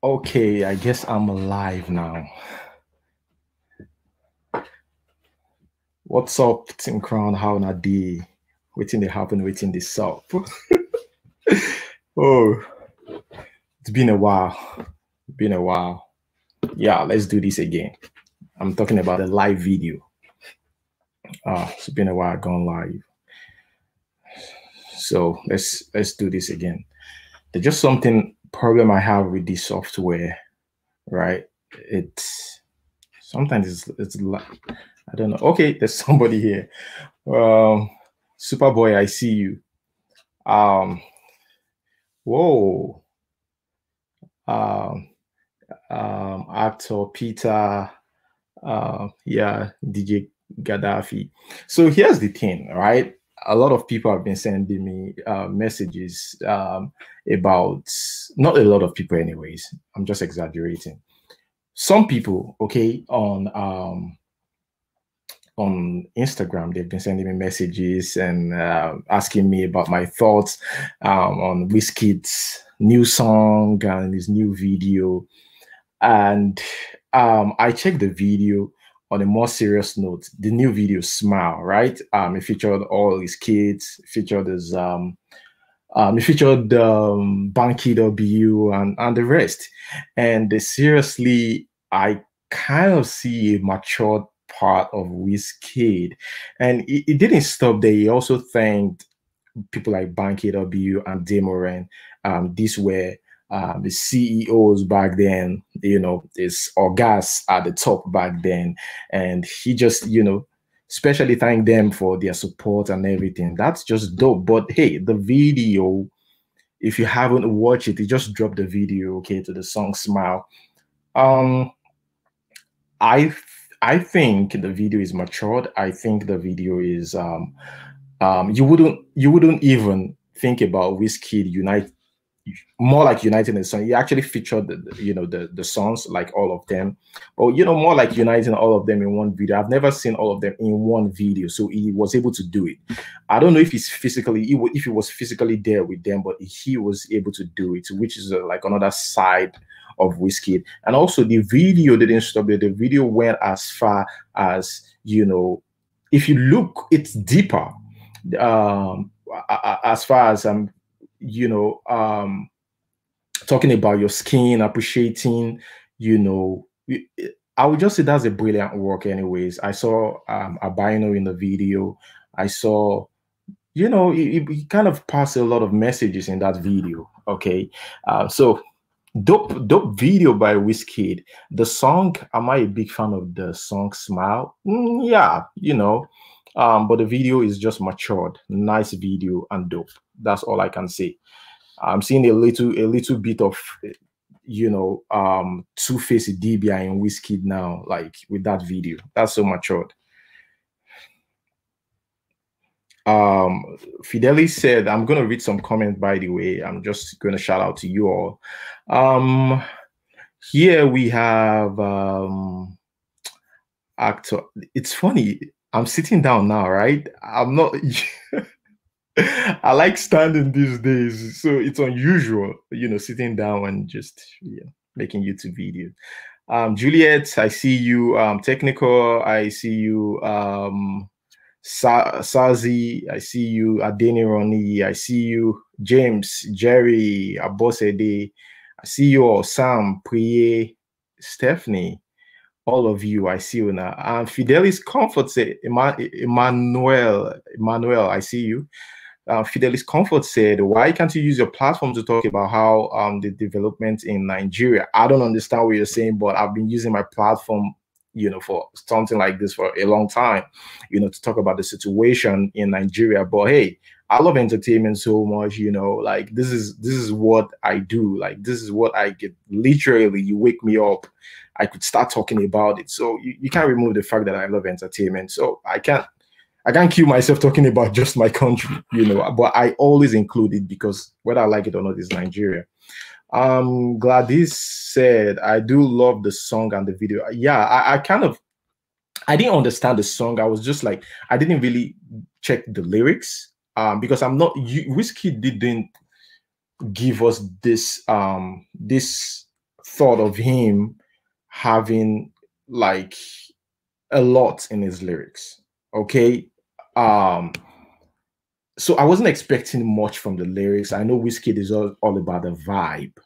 Okay, I guess I'm alive now. What's up, Team Crown? How na day? Waiting they happen, waiting this up. Oh, it's been a while. Been a while. Yeah, let's do this again. I'm talking about a live video. It's been a while gone live. So let's do this again. There's just something problem I have with this software, right? It's sometimes it's like I don't know. Okay, there's somebody here. Um, Superboy, I see you. Um, whoa. Um, Actor Peter. Yeah, DJ Gaddafi. So here's the thing, right? A lot of people have been sending me messages about, not a lot of people, anyways. I'm just exaggerating. Some people, okay, on Instagram, they've been sending me messages and asking me about my thoughts on Wizkid's new song and his new video. And I checked the video on a more serious note. The new video, Smile, right? It featured all his kids, it featured Banky W and the rest. And seriously, I kind of see a matured part of Wizkid. And it didn't stop there. He also thanked people like Banky W and Demoran. These were the CEOs back then, this Orgas at the top back then. And he just, especially thank them for their support and everything. That's just dope. But hey, the video, if you haven't watched it, you just drop the video, okay, to the song Smile. Um, I I think the video is matured. I think the video is you wouldn't even think about Wizkid unite more like uniting the song. He actually featured the songs, like all of them, or more like uniting all of them in one video. I've never seen all of them in one video, so he was able to do it. I don't know if if he was physically there with them, but he was able to do it, which is like another side of Wizkid. And also the video didn't stop there. The video went as far as, if you look, it's deeper. As far as you know, talking about your skin, appreciating, you know, I would just say that's a brilliant work. Anyways, I saw Albino in the video. I saw, he kind of passed a lot of messages in that video. Okay, so dope video by Wizkid. The song, am I a big fan of the song Smile? Yeah, but the video is just matured. Nice video and dope. That's all I can say. I'm seeing a little bit of Two-Face Dibia in Wizkid now, like with that video. That's so matured. Fideli said, I'm gonna read some comments, by the way. I'm just gonna shout out to you all. Here we have actor. It's funny. I'm sitting down now, right? I'm not I like standing these days, so it's unusual, sitting down and just making YouTube videos. Juliet, I see you. Technical, I see you. Sazi, I see you. Adeni Roni, I see you. James, Jerry, Abosede, I see you all. Sam, Priye, Stephanie, all of you, I see you now. Fidelis Comfort said, Emmanuel, I see you. Fidelis Comfort said, why can't you use your platform to talk about how the development in Nigeria? I don't understand what you're saying, but I've been using my platform, for something like this for a long time, to talk about the situation in Nigeria. But hey, I love entertainment so much, like this is what I do. Like this is what I get. Literally, you wake me up, I could start talking about it. So you can't remove the fact that I love entertainment. So I can't kill myself talking about just my country, but I always include it because whether I like it or not is Nigeria. Gladys said, I do love the song and the video. Yeah, I didn't understand the song. I was just like, I didn't really check the lyrics because Wizkid didn't give us this thought of him having like a lot in his lyrics. Okay. So I wasn't expecting much from the lyrics. I know Wizkid is all about the vibe.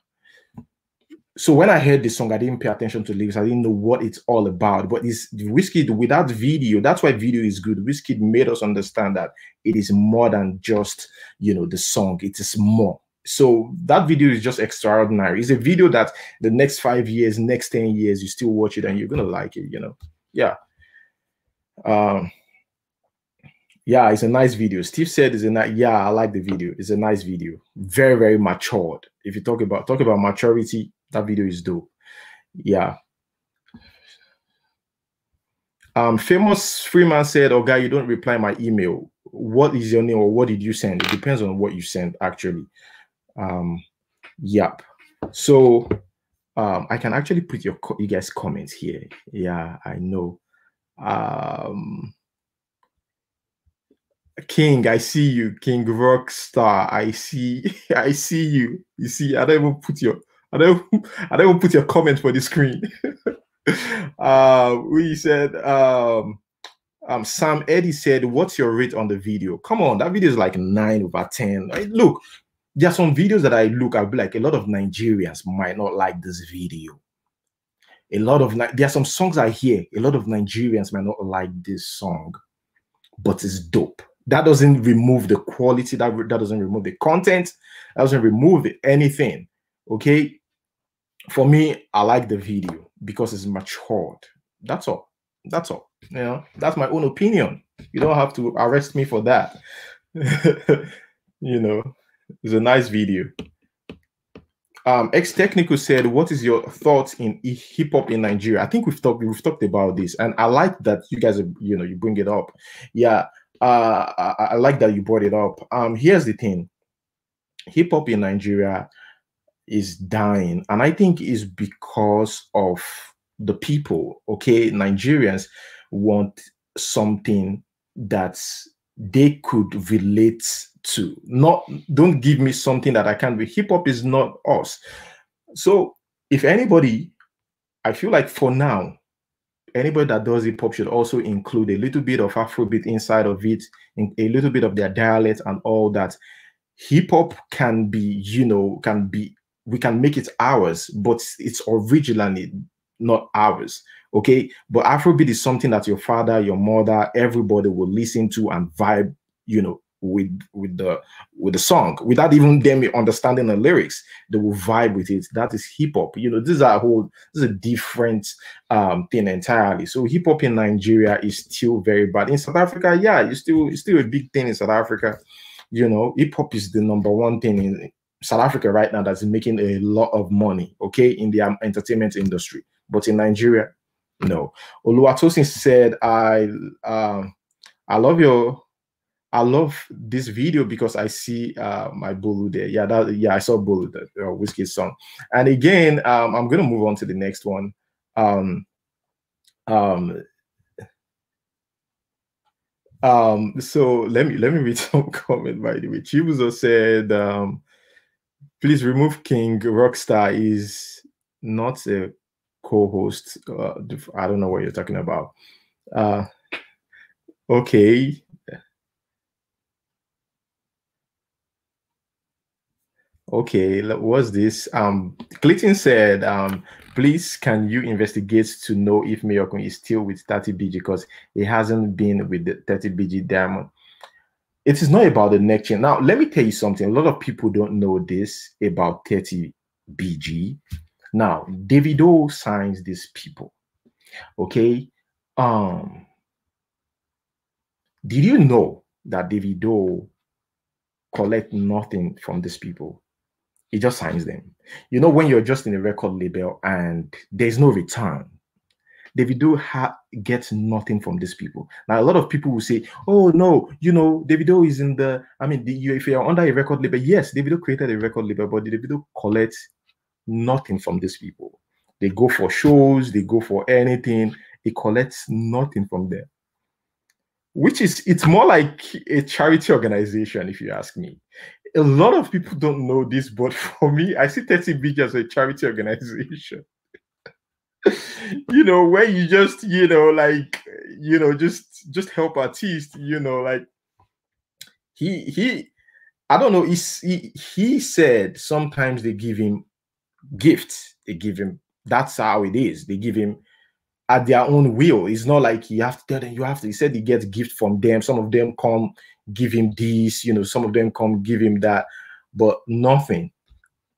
So when I heard the song, I didn't pay attention to lyrics. I didn't know what it's all about. But it's Wizkid without video. That's why video is good. Wizkid made us understand that it is more than just, you know, the song. It is more. So that video is just extraordinary. It's a video that the next 5 years, next 10 years, you still watch it and you're gonna like it, you know. Yeah. Yeah, it's a nice video. Steve said it's a nice, yeah, I like the video. It's a nice video. Very, very matured. If you talk about maturity, that video is dope. Yeah. Famous Freeman said, "Oh, guy, you don't reply my email. What is your name or what did you send?" It depends on what you send, actually. Yep. So I can actually put you guys' comments here. Yeah, I know. King, I see you. King Rockstar, I see. I see you. You see, I don't even put your comment for the screen. We said Sam Eddie said, "What's your rate on the video?" Come on, that video is like 9/10. Look, there are some videos that I'll be like, a lot of Nigerians might not like this video. There are some songs I hear, a lot of Nigerians might not like this song, but it's dope. That doesn't remove the quality, that doesn't remove the content, that doesn't remove anything. Okay. For me, I like the video because it's matured. That's all. That's all. You know, that's my own opinion. You don't have to arrest me for that. You know, it's a nice video. Ex Technical said, "What is your thoughts in hip hop in Nigeria?" I think we've talked about this, and I like that you guys, you bring it up. Yeah, I like that you brought it up. Here's the thing: hip hop in Nigeria is dying, and I think it's because of the people. Okay, Nigerians want something that they could relate to. Don't give me something that I can't be. Hip hop is not us. So if anybody, I feel like for now, anybody that does hip hop should also include a little bit of Afrobeat inside of it, a little bit of their dialect and all that. Hip hop can be, we can make it ours, but it's originally not ours. Okay, but Afrobeat is something that your father, your mother, everybody will listen to and vibe, with the song without even them understanding the lyrics. They will vibe with it. That is hip hop. This is a different thing entirely. So hip hop in Nigeria is still very bad. In South Africa, yeah, it's still a big thing in South Africa. Hip hop is the #1 thing in South Africa right now that's making a lot of money, okay, in the entertainment industry. But in Nigeria, no. Oluwatosin said, I love this video because I see my Bolu there. Yeah, I saw Bolu, the Wizkid song. And again, I'm gonna move on to the next one. So let me read some comment, by the way. Chibuzo said, "Please remove King Rockstar is not a co-host." I don't know what you're talking about. Okay. Okay, what's this? Clayton said, "Please, can you investigate to know if Mayokun is still with 30BG because he hasn't been with the 30BG Diamond." It is not about the neck chain. Now, let me tell you something. A lot of people don't know this about 30BG. Now, Davido signs these people. Okay. Did you know that Davido collect nothing from these people? He just signs them. When you're just in a record label and there's no return, Davido gets nothing from these people. Now, a lot of people will say, "Oh no, Davido is in the." If you're under a record label, yes, Davido created a record label, but Davido collects nothing from these people. They go for shows, they go for anything. He collects nothing from them. It's more like a charity organization, if you ask me. a lot of people don't know this, but for me, I see 30BG as a charity organization. Where you just, just help artists, like he I don't know, he said sometimes they give him gifts. They give him, that's how it is. They give him at their own will. It's not like you have to tell them you have to. He said he gets gift from them. Some of them come give him this, some of them come give him that, but nothing.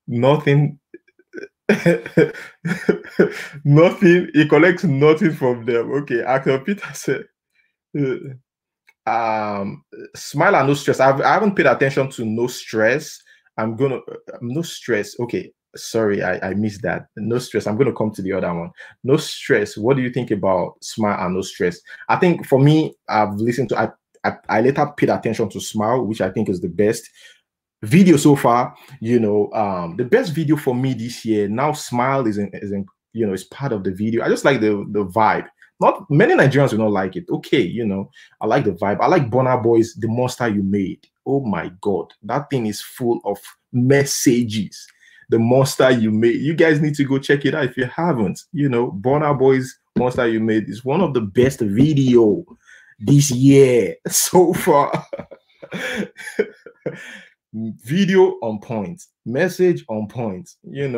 Nothing. He collects nothing from them. Okay, Actor Peter said, smile and no stress. I haven't paid attention to no stress. No stress. Okay, sorry, I missed that. No stress. I'm gonna come to the other one. No stress. What do you think about smile and no stress? I think for me, I've listened to. I later paid attention to smile, which I think is the best video so far. The best video for me this year. Now smile is part of the video. I just like the vibe. Not many Nigerians will not like it. Okay, I like the vibe. I like Burna Boy's The Monster You Made. Oh my God, that thing is full of messages. The Monster You Made. You guys need to go check it out if you haven't. Burna Boy's Monster You Made is one of the best video this year so far. Video on point, message on point. Yeah.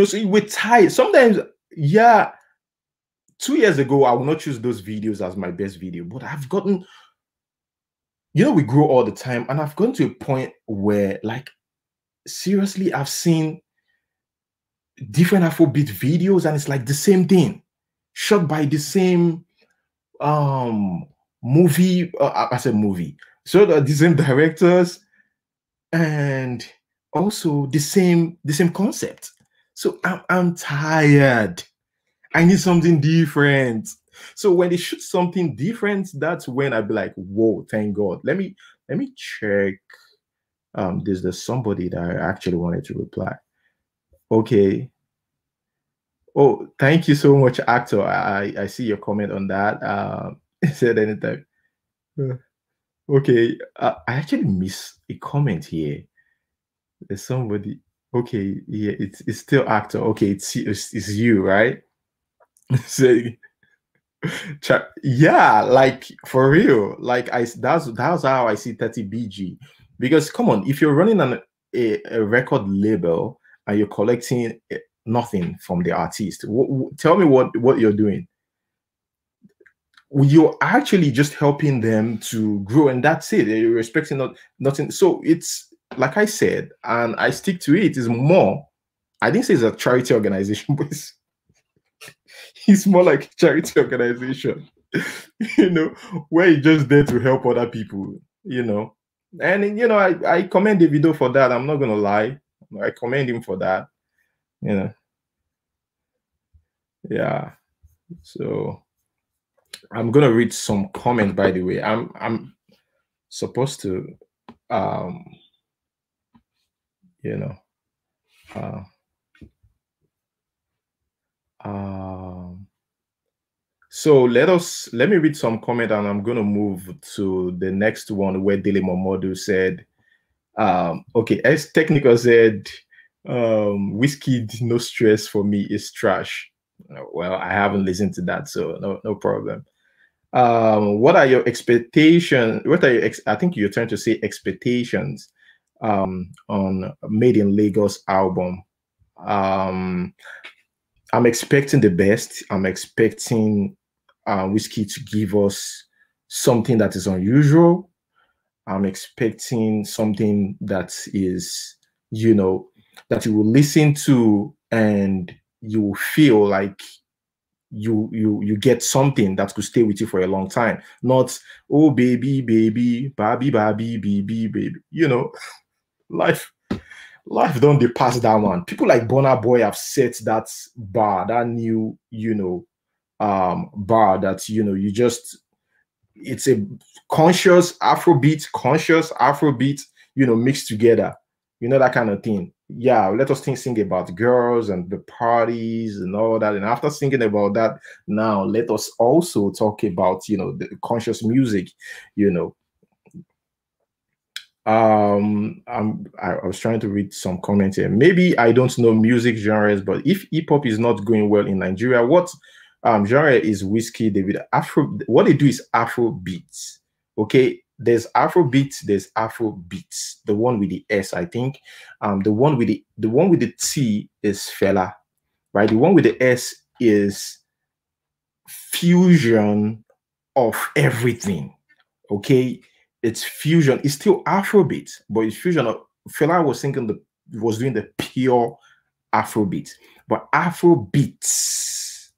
So we're tired sometimes. Yeah, 2 years ago I will not choose those videos as my best video, but I've gotten, we grow all the time, and I've gotten to a point where, like, seriously, I've seen different Afrobeat videos and it's like the same thing, shot by the same movie. I said movie, so the same directors and also the same concept. So I'm tired. I need something different. So when they shoot something different, that's when I'd be like, whoa, thank God. Let me check. There's somebody that I actually wanted to reply. Okay. Oh, thank you so much, Actor. I see your comment on that. Said anytime. Okay. I actually missed a comment here. There's somebody. Okay, yeah, it's still Actor. Okay, it's you, right? So, yeah, like for real. Like that's how I see 30BG. Because come on, if you're running a record label and you're collecting nothing from the artist, tell me what you're doing. You're actually just helping them to grow, and that's it. You're expecting nothing. So it's, like I said, and I stick to it, is more, I didn't say it's a charity organization, but it's more like a charity organization, where you're just there to help other people, And, I commend Davido for that. I'm not going to lie. I commend him for that, Yeah. So I'm going to read some comments, by the way. I'm supposed to, so let me read some comment, and I'm going to move to the next one where Dele Momodu said, okay, as Technical said, Wizkid, no stress for me is trash. Well, I haven't listened to that, so no problem. What are your expectations? I think you're trying to say expectations on Made in Lagos album. I'm expecting the best. I'm expecting Wizkid to give us something that is unusual. I'm expecting something that is, that you will listen to and you will feel like you get something that could stay with you for a long time. Not, oh baby, baby, Barbie, Barbie, baby. Life don't they pass that one. People like Burna Boy have set that bar, that new, bar that, you just, it's a conscious Afrobeat, mixed together. You know, that kind of thing. Yeah, let us sing about girls and the parties and all that. And after singing about that, now let us also talk about, you know, the conscious music, you know. I was trying to read some comments here. Maybe I don't know music genres, but if hip hop is not going well in Nigeria, what genre is Wizkid, David? Afro. What they do is Afro beats. Okay, there's Afro beats, there's Afro beats. The one with the S, I think. The one with the T is Fela, right? The one with the S is fusion of everything. Okay, it's fusion. It's still Afrobeat, but it's fusion of Fela was doing the pure Afrobeat, but Afrobeats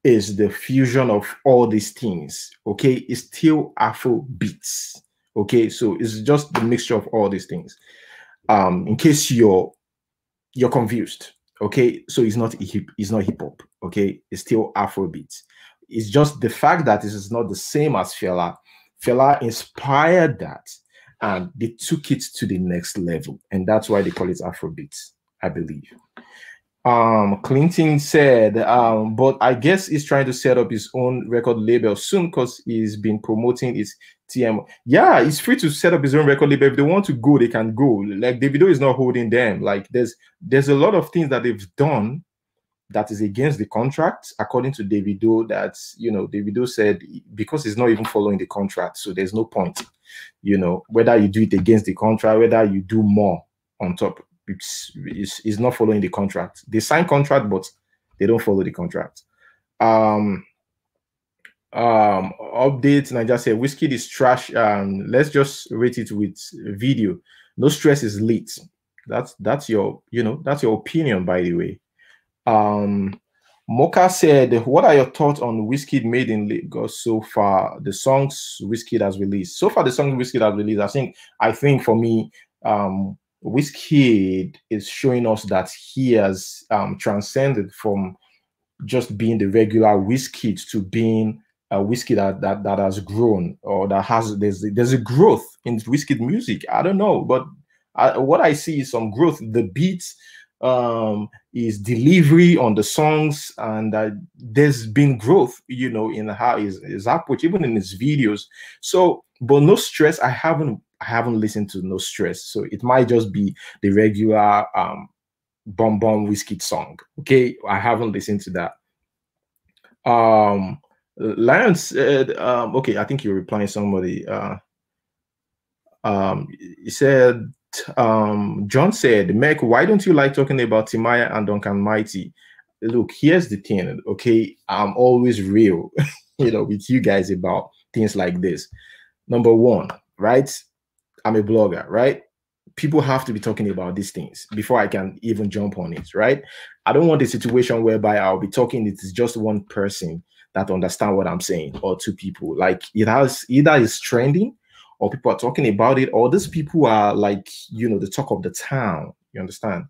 is the fusion of all these things. Okay, it's still Afrobeats. Okay, so it's just the mixture of all these things. In case you're confused. Okay, so it's not hip hop. Okay, it's still Afrobeat. It's just the fact that this is not the same as Fela. Fela inspired that, and they took it to the next level, and that's why they call it Afrobeat, I believe. Clinton said, but I guess he's trying to set up his own record label soon because he's been promoting his TM. Yeah, he's free to set up his own record label. If they want to go, they can go. Like Davido is not holding them. Like there's a lot of things that they've done that is against the contract, according to Davido. That, you know, Davido said because he's not even following the contract, so there's no point. You know, whether you do it against the contract, whether you do more on top. It's not following the contract. They sign contract, but they don't follow the contract. Update Nigeria said Wizkid is trash. Let's just rate it with video. No stress is lit. That's your, you know, that's your opinion, by the way. Mocha said, what are your thoughts on Wizkid made in Lagos so far? The songs Wizkid has released. So far, the songs Wizkid has released, I think for me, Wizkid is showing us that he has transcended from just being the regular Wizkid to being a Wizkid that has grown, or that has there's a growth in Wizkid music. I don't know, but what I see is some growth. The beats, is delivery on the songs, and there's been growth, you know, in how his approach, even in his videos. So, but No Stress, I haven't listened to No Stress, so it might just be the regular Bum Bum Wizkid song. Okay, I haven't listened to that. Lion said, okay, I think you're replying somebody. He said, John said, Meg, why don't you like talking about Timaya and Duncan Mighty? Look, here's the thing, okay? I'm always real, you know, with you guys about things like this. Number one, right? I'm a blogger, right? People have to be talking about these things before I can even jump on it, right? I don't want a situation whereby I'll be talking, it's just one person that understand what I'm saying, or two people. Like, it has either is trending, or people are talking about it, or these people are like, you know, the talk of the town. You understand?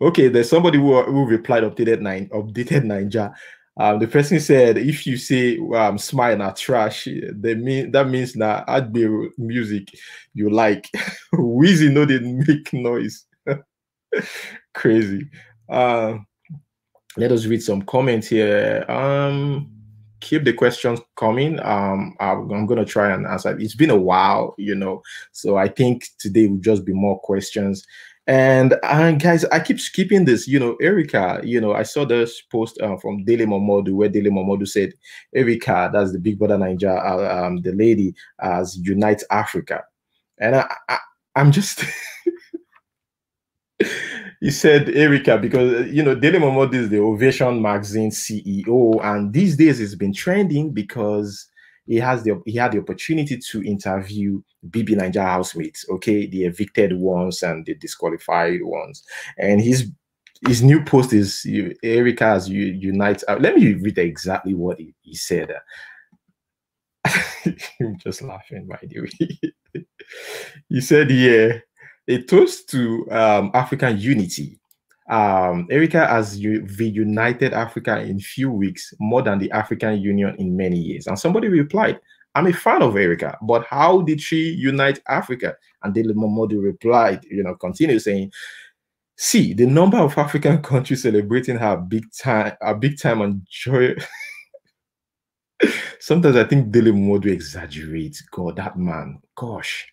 Okay, there's somebody who replied updated Ninja. The person said, if you say smile na trash, that means na Adbe music you like. Wheezy no didn't make noise. Crazy. Let us read some comments here. Keep the questions coming. I'm gonna try and answer. It's been a while, you know, so I think today will just be more questions. And guys, I keep skipping this. You know, Erica, you know, I saw this post from Dele Momodu, where Dele Momodu said, Erica, that's the Big Brother Naija, the lady, as Unite Africa. And I'm just he said Erica because, you know, Dele Momodu is the Ovation magazine CEO, and these days it's been trending because he had the opportunity to interview BB Naija housemates, okay, the evicted ones and the disqualified ones. And his new post is Erica as Unite. Let me read exactly what he said. I'm just laughing, by the way. He said, yeah, a toast to African unity. Erica has reunited Africa in few weeks, more than the African Union in many years. And somebody replied, I'm a fan of Erica, but how did she unite Africa? And Dele Momodu replied, continue saying, see, the number of African countries celebrating her big time and joy. Sometimes I think Dele Momodu exaggerates. God, that man, gosh.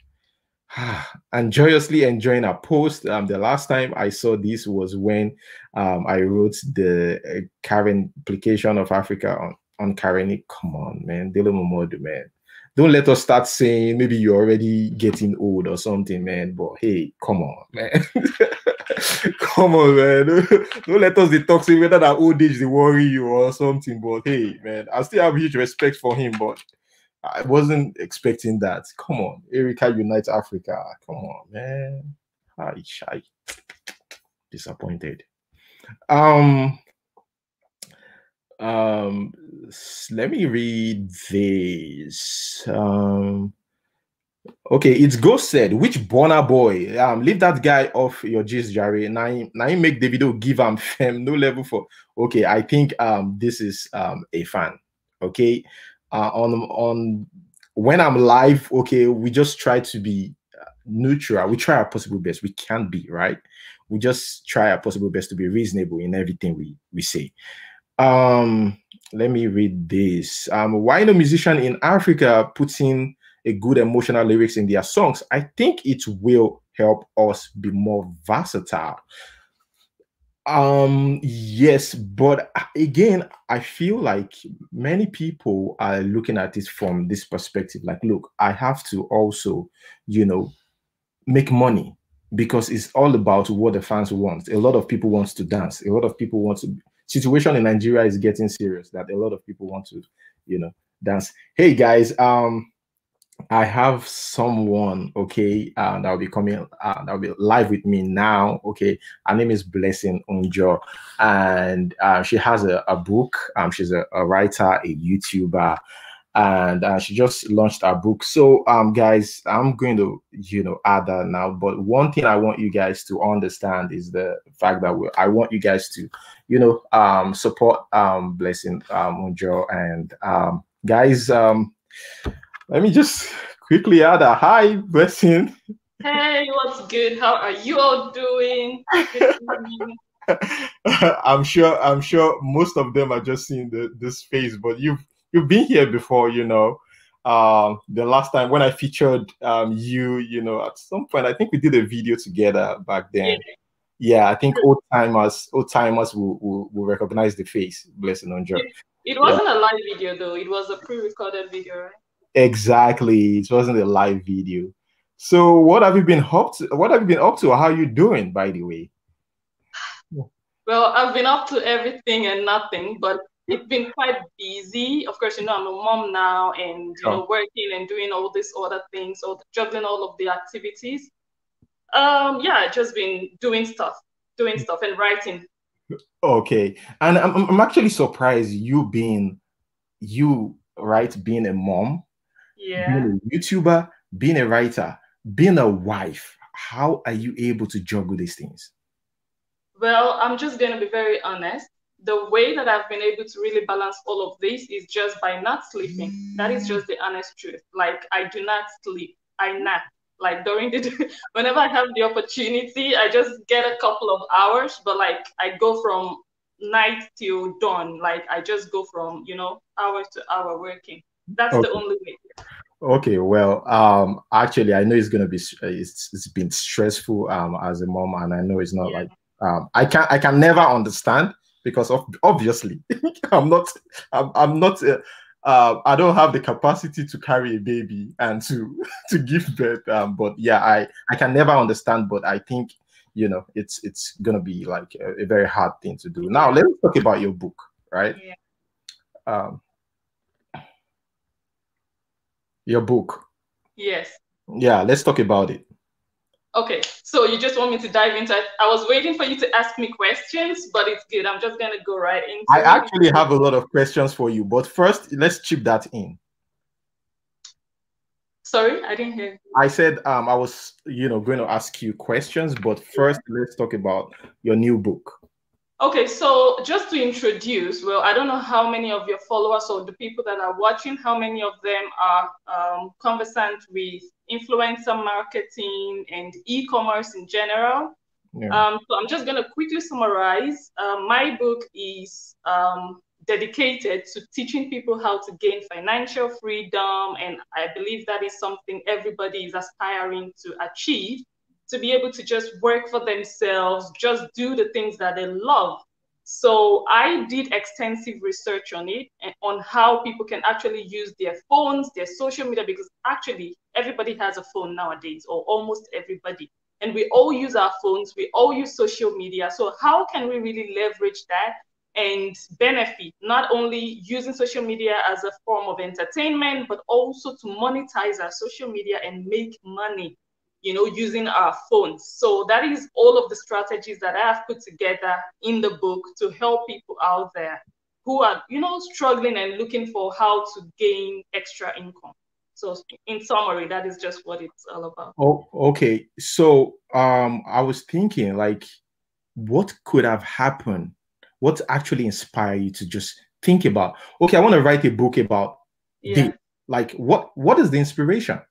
And joyously enjoying a post. The last time I saw this was when I wrote the Karen implication of Africa on Karen. Come on, man. Dele Momodu, man. Don't let us start saying maybe you're already getting old or something, man. But hey, come on, man. Come on, man. Don't let us talk say whether that old age they worry you or something. But hey, man, I still have huge respect for him, but I wasn't expecting that. Come on, Erica Unite Africa. Come on, man. Shy. Disappointed. Let me read this. Okay, it's Ghost said, which Burna Boy? Leave that guy off your gist, Jerry. Now he make the video give him fam no level for. Okay, I think this is a fan. Okay, on when I'm live, okay, we just try to be neutral. We try our possible best. We can't be right. We just try our possible best to be reasonable in everything we say. Let me read this. Why no musician in Africa putting a good emotional lyrics in their songs? I think it will help us be more versatile. Yes, but again, I feel like many people are looking at it from this perspective. Like, look, I have to also, make money, because it's all about what the fans want. A lot of people want to dance. A lot of people want to. Situation in Nigeria is getting serious that a lot of people want to, dance. Hey guys, I have someone, okay, that'll be coming, that'll be live with me now. Okay, her name is Blessing Njoh, and she has a book. She's a writer, a YouTuber, and she just launched her book. So guys, I'm going to add that now, but one thing I want you guys to understand is the fact that I want you guys to support Blessing Njoh. And guys, let me just quickly add a hi, Blessing. Hey, what's good? How are you all doing? I'm sure most of them are just seeing this face, but you've been here before, the last time when I featured you, at some point I think we did a video together back then. Yeah, I think old timers will recognize the face. Blessing Njoh. It wasn't a live video though, it was a pre-recorded video, right? Exactly. It wasn't a live video. So what have you been up to? What have you been up to? How are you doing, by the way? Well, I've been up to everything and nothing, but it's been quite busy. Of course, I'm a mom now, and working and doing all these other things, or juggling all of the activities. Yeah, just been doing stuff and writing. Okay, and I'm actually surprised being a mom, being a YouTuber, being a writer, being a wife. How are you able to juggle these things? Well, I'm just going to be very honest. The way that I've been able to really balance all of this is just by not sleeping. That is just the honest truth. Like, I do not sleep. I nap. Like, during the day, whenever I have the opportunity, I just get a couple of hours, but like, I go from night till dawn. Like, I just go from, hour to hour working. That's the only way. Okay, well, actually, I know it's gonna be it's been stressful as a mom, and I know it's not like I can never understand, because obviously I'm not I don't have the capacity to carry a baby and to give birth. But yeah, I can never understand, but I think it's gonna be like a very hard thing to do. Now let's talk about your book, right? Your book. Yes. Yeah, let's talk about it. Okay, so you just want me to dive into it? I was waiting for you to ask me questions, but it's good. I'm just going to go right into it. I actually have a lot of questions for you, but first, let's chip that in. Sorry, I didn't hear. I said I was, going to ask you questions, but first, let's talk about your new book. Okay, so just to introduce, well, I don't know how many of your followers or the people that are watching, how many of them are conversant with influencer marketing and e-commerce in general. Yeah. So I'm just going to quickly summarize. My book is dedicated to teaching people how to gain financial freedom, and I believe that is something everybody is aspiring to achieve, to be able to just work for themselves, just do the things that they love. So I did extensive research on it and on how people can actually use their phones, their social media, because actually everybody has a phone nowadays, or almost everybody. And we all use our phones, we all use social media. So how can we really leverage that and benefit, not only using social media as a form of entertainment, but also to monetize our social media and make money, using our phones. So that is all of the strategies that I have put together in the book to help people out there who are, struggling and looking for how to gain extra income. So in summary, that is just what it's all about. Oh, okay. So I was thinking, like, what could have happened? What actually inspired you to just think about, okay, I want to write a book about this. Yeah. Like, what is the inspiration?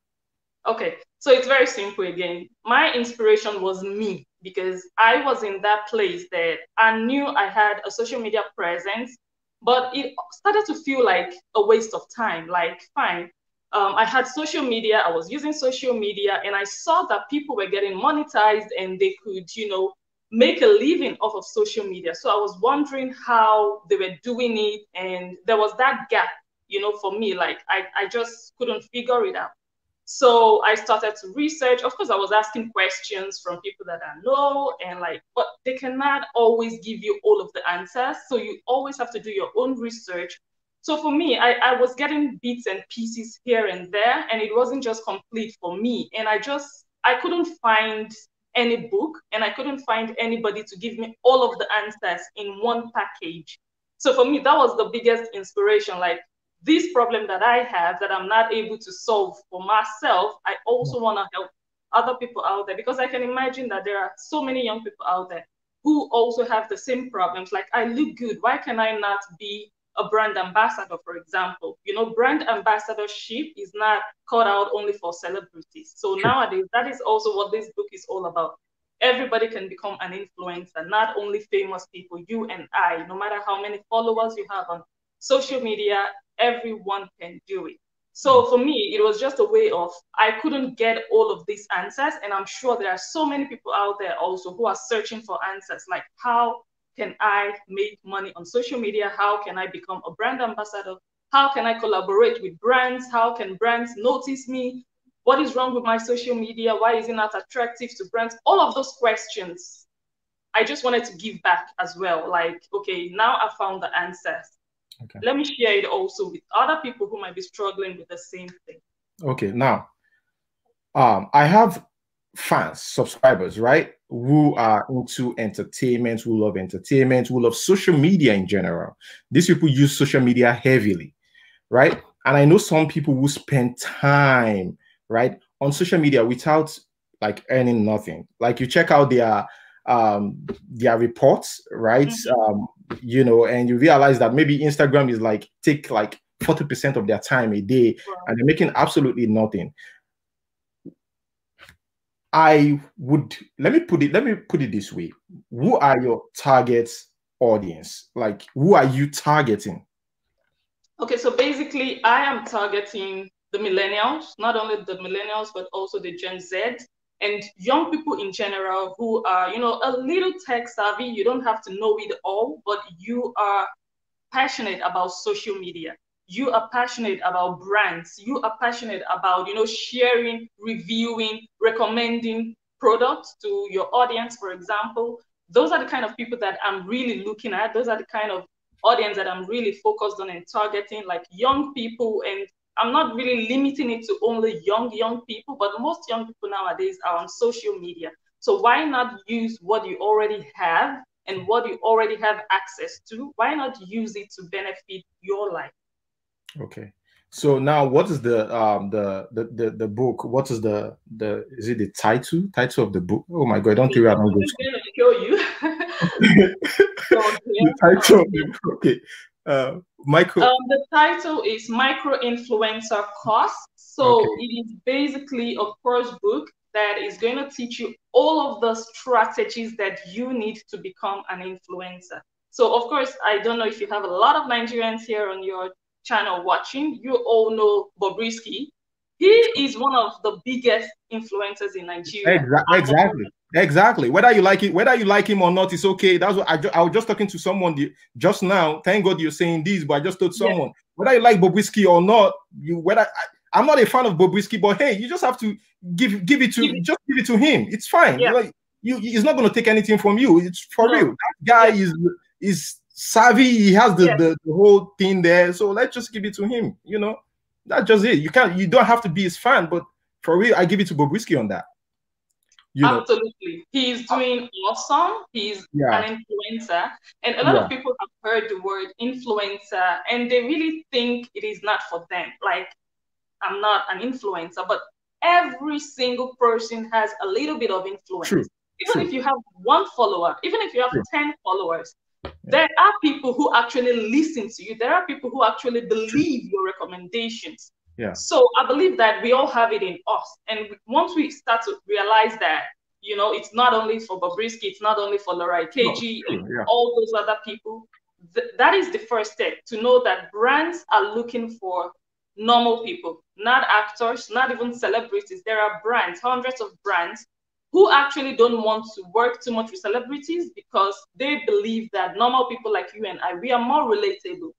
Okay, so it's very simple again. My inspiration was me, because I was in that place that I knew I had a social media presence, but it started to feel like a waste of time. Like, fine, I had social media, I was using social media, and I saw that people were getting monetized and they could, make a living off of social media. So I was wondering how they were doing it, and there was that gap, for me. Like, I just couldn't figure it out. So I started to research. Of course, I was asking questions from people that I know, and like, but they cannot always give you all of the answers. So you always have to do your own research. So for me, I was getting bits and pieces here and there, and it wasn't just complete for me. And I couldn't find any book, and I couldn't find anybody to give me all of the answers in one package. So for me, that was the biggest inspiration. Like, this problem that I have that I'm not able to solve for myself, I also want to help other people out there, because I can imagine that there are so many young people out there who also have the same problems. Like, I look good. Why can I not be a brand ambassador, for example? Brand ambassadorship is not cut out only for celebrities. So Sure. nowadays, that is also what this book is all about. Everybody can become an influencer, not only famous people, you and I. No matter how many followers you have on social media, everyone can do it. So for me, it was just a way of, I couldn't get all of these answers. And I'm sure there are so many people out there also who are searching for answers. Like, how can I make money on social media? How can I become a brand ambassador? How can I collaborate with brands? How can brands notice me? What is wrong with my social media? Why is it not attractive to brands? All of those questions, I just wanted to give back as well. Like, okay, now I found the answers. Okay. Let me share it also with other people who might be struggling with the same thing. Okay. Now, I have fans, subscribers, right? Who are into entertainment, who love entertainment, who love social media in general. These people use social media heavily, right? And I know some people who spend time, right, on social media without like earning nothing. Like, you check out their reports, right? And you realize that maybe Instagram is like take like 40% of their time a day, and they're making absolutely nothing. Let me put it this way. Who are your target audience? Like, who are you targeting? Okay, so basically I am targeting the millennials, not only the millennials, but also the Gen Z and young people in general who are, a little tech savvy. You don't have to know it all, but you are passionate about social media. You are passionate about brands. You are passionate about, sharing, reviewing, recommending products to your audience, for example. Those are the kind of people that I'm really looking at. Those are the kind of audience that I'm really focused on and targeting, like young people. And I'm not really limiting it to only young people, but most young people nowadays are on social media. So why not use what you already have and what you already have access to? Why not use it to benefit your life? Okay. So now, what is the book? What is the is it the title of the book? Oh my God! Don't tell me I don't go to. I'm going to show you. So The title, okay. Micro. The title is Micro Influencer Course. So Okay. it is basically a course book that is going to teach you all of the strategies that you need to become an influencer. So of course, I don't know if you have a lot of Nigerians here on your channel watching. You all know Bobrisky. He is one of the biggest influencers in Nigeria. Exactly. Whether you like him or not, it's okay. That's what I was just talking to someone just now. Thank God you're saying this, but I just told someone, whether you like Bobrisky or not, I'm not a fan of Bobrisky, but hey, you just have to give it to him. It's fine. Yeah. He's not going to take anything from you. It's for real. That guy is savvy. He has the whole thing there. So let's just give it to him. You know, that's just it. You don't have to be his fan, but for real, I give it to Bobrisky on that. Absolutely. He's doing awesome. He's an influencer. And a lot of people have heard the word influencer and they really think it is not for them. Like, I'm not an influencer, but every single person has a little bit of influence. Even if you have 1 follower, even if you have 10 followers, there are people who actually listen to you. There are people who actually believe your recommendations. So I believe that we all have it in us. And once we start to realize that, you know, it's not only for Bobrisky, it's not only for Laura KG, all those other people, that is the first step, to know that brands are looking for normal people, not actors, not even celebrities. There are brands, hundreds of brands, who actually don't want to work too much with celebrities because they believe that normal people like you and I, we are more relatable.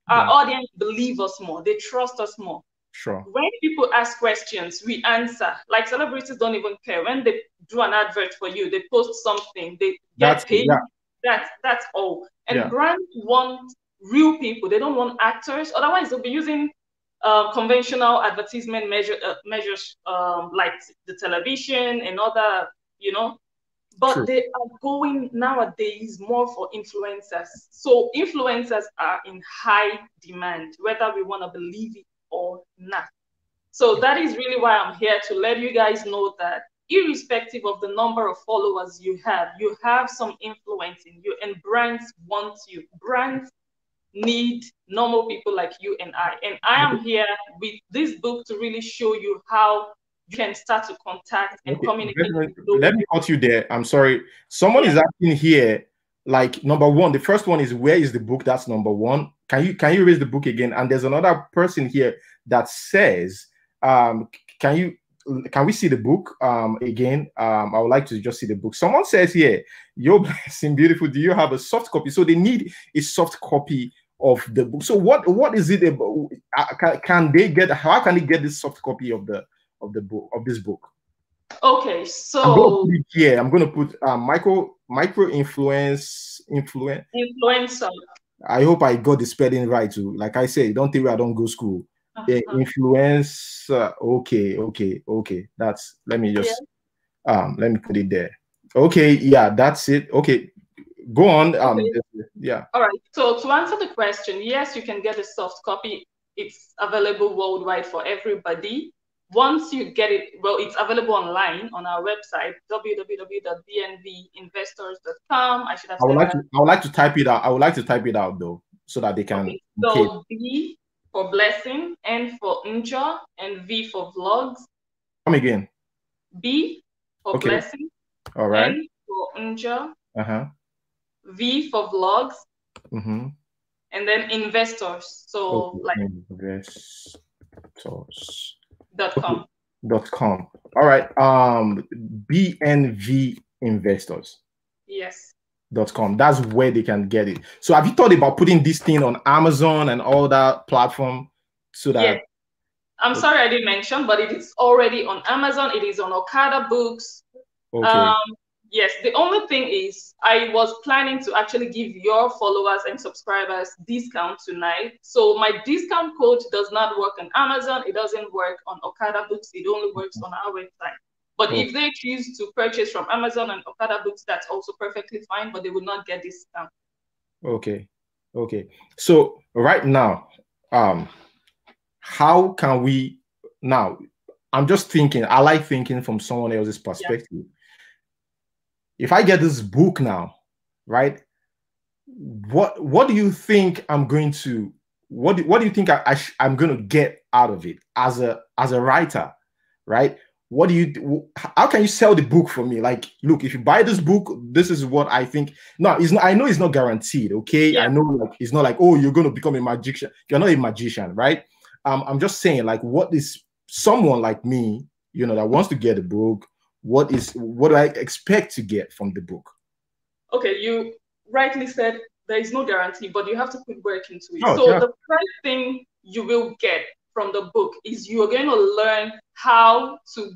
Our audience believe us more. They trust us more. When people ask questions, we answer. Like, celebrities don't even care. When they do an advert for you, they post something, they get paid. That's all. And brands want real people. They don't want actors. Otherwise, they'll be using conventional advertisement measures like the television and other, you know. But they are going nowadays more for influencers. So influencers are in high demand, whether we want to believe it or not. So that is really why I'm here, to let you guys know that irrespective of the number of followers you have some influence in you, and brands want you. Brands need normal people like you and I. And I am here with this book to really show you how you can start to contact and communicate. Let me cut you there. I'm sorry. Someone is asking here, like, number one, the first one is, where is the book? That's number one. Can you raise the book again? And there's another person here that says, can we see the book again? I would like to just see the book. Someone says here, your blessing, beautiful. Do you have a soft copy? So they need a soft copy of the book. So what is it about? How can they get this soft copy of this book? Okay, so I'm gonna put micro influencer. I hope I got the spelling right too. Like I said, don't think I don't go school. Influence. Okay. That's, let me just let me put it there. Okay, that's it. Okay, go on. All right. So to answer the question, yes, you can get a soft copy. It's available worldwide for everybody. Once you get it, well, it's available online on our website, www.bnvinvestors.com. I would like to type it out. I would like to type it out though, so that they can. So B for blessing, N for Njoh, and V for vlogs. Come again. B for blessing. All right. N for Njoh. V for vlogs. And then investors. So like investors.com. .com. All right. BNV investors. Yes. .com. That's where they can get it. So have you thought about putting this thing on Amazon and all that platform so that? Yes. I'm sorry I didn't mention, but it is already on Amazon. It is on Okada Books. Yes, the only thing is I was planning to actually give your followers and subscribers discount tonight. So my discount code does not work on Amazon. It doesn't work on Okada Books. It only works on our website. But if they choose to purchase from Amazon and Okada Books, that's also perfectly fine, but they will not get discount. Okay. So right now, how can we now? I'm just thinking. I like thinking from someone else's perspective. if I get this book now, right? What do you think I'm going to what do you think I'm going to get out of it as a writer, right? What do you how can you sell the book for me? Like, look, if you buy this book, this is what I think. No, it's not. I know it's not guaranteed. Okay, Yeah. I know, like, it's not like, oh, you're going to become a magician. You're not a magician, right? I'm just saying, like, what is someone like me, that wants to get a book? What do I expect to get from the book? Okay, you rightly said there is no guarantee, but you have to put work into it. Oh, So yeah. the first thing you will get from the book is you're going to learn how to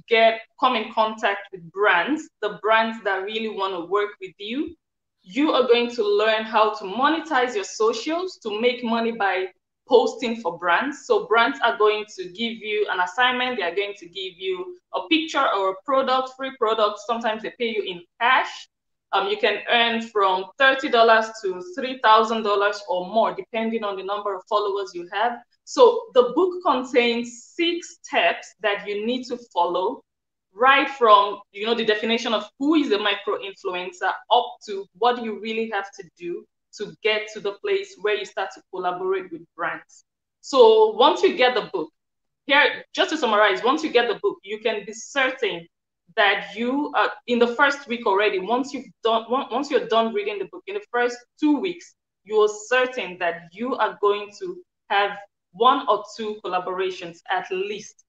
come in contact with brands, the brands that really want to work with you. You are going to learn how to monetize your socials to make money by posting for brands. So brands are going to give you an assignment. They are going to give you a picture or a product, free product. Sometimes they pay you in cash. You can earn from $30 to $3,000 or more, depending on the number of followers you have. So the book contains 6 steps that you need to follow, right from the definition of who is a micro influencer up to what you really have to do to get to the place where you start to collaborate with brands. So once you get the book, here, just to summarize, once you get the book, you can be certain that you are in the first week already. Once you're done reading the book, in the first 2 weeks, you are certain that you are going to have 1 or 2 collaborations at least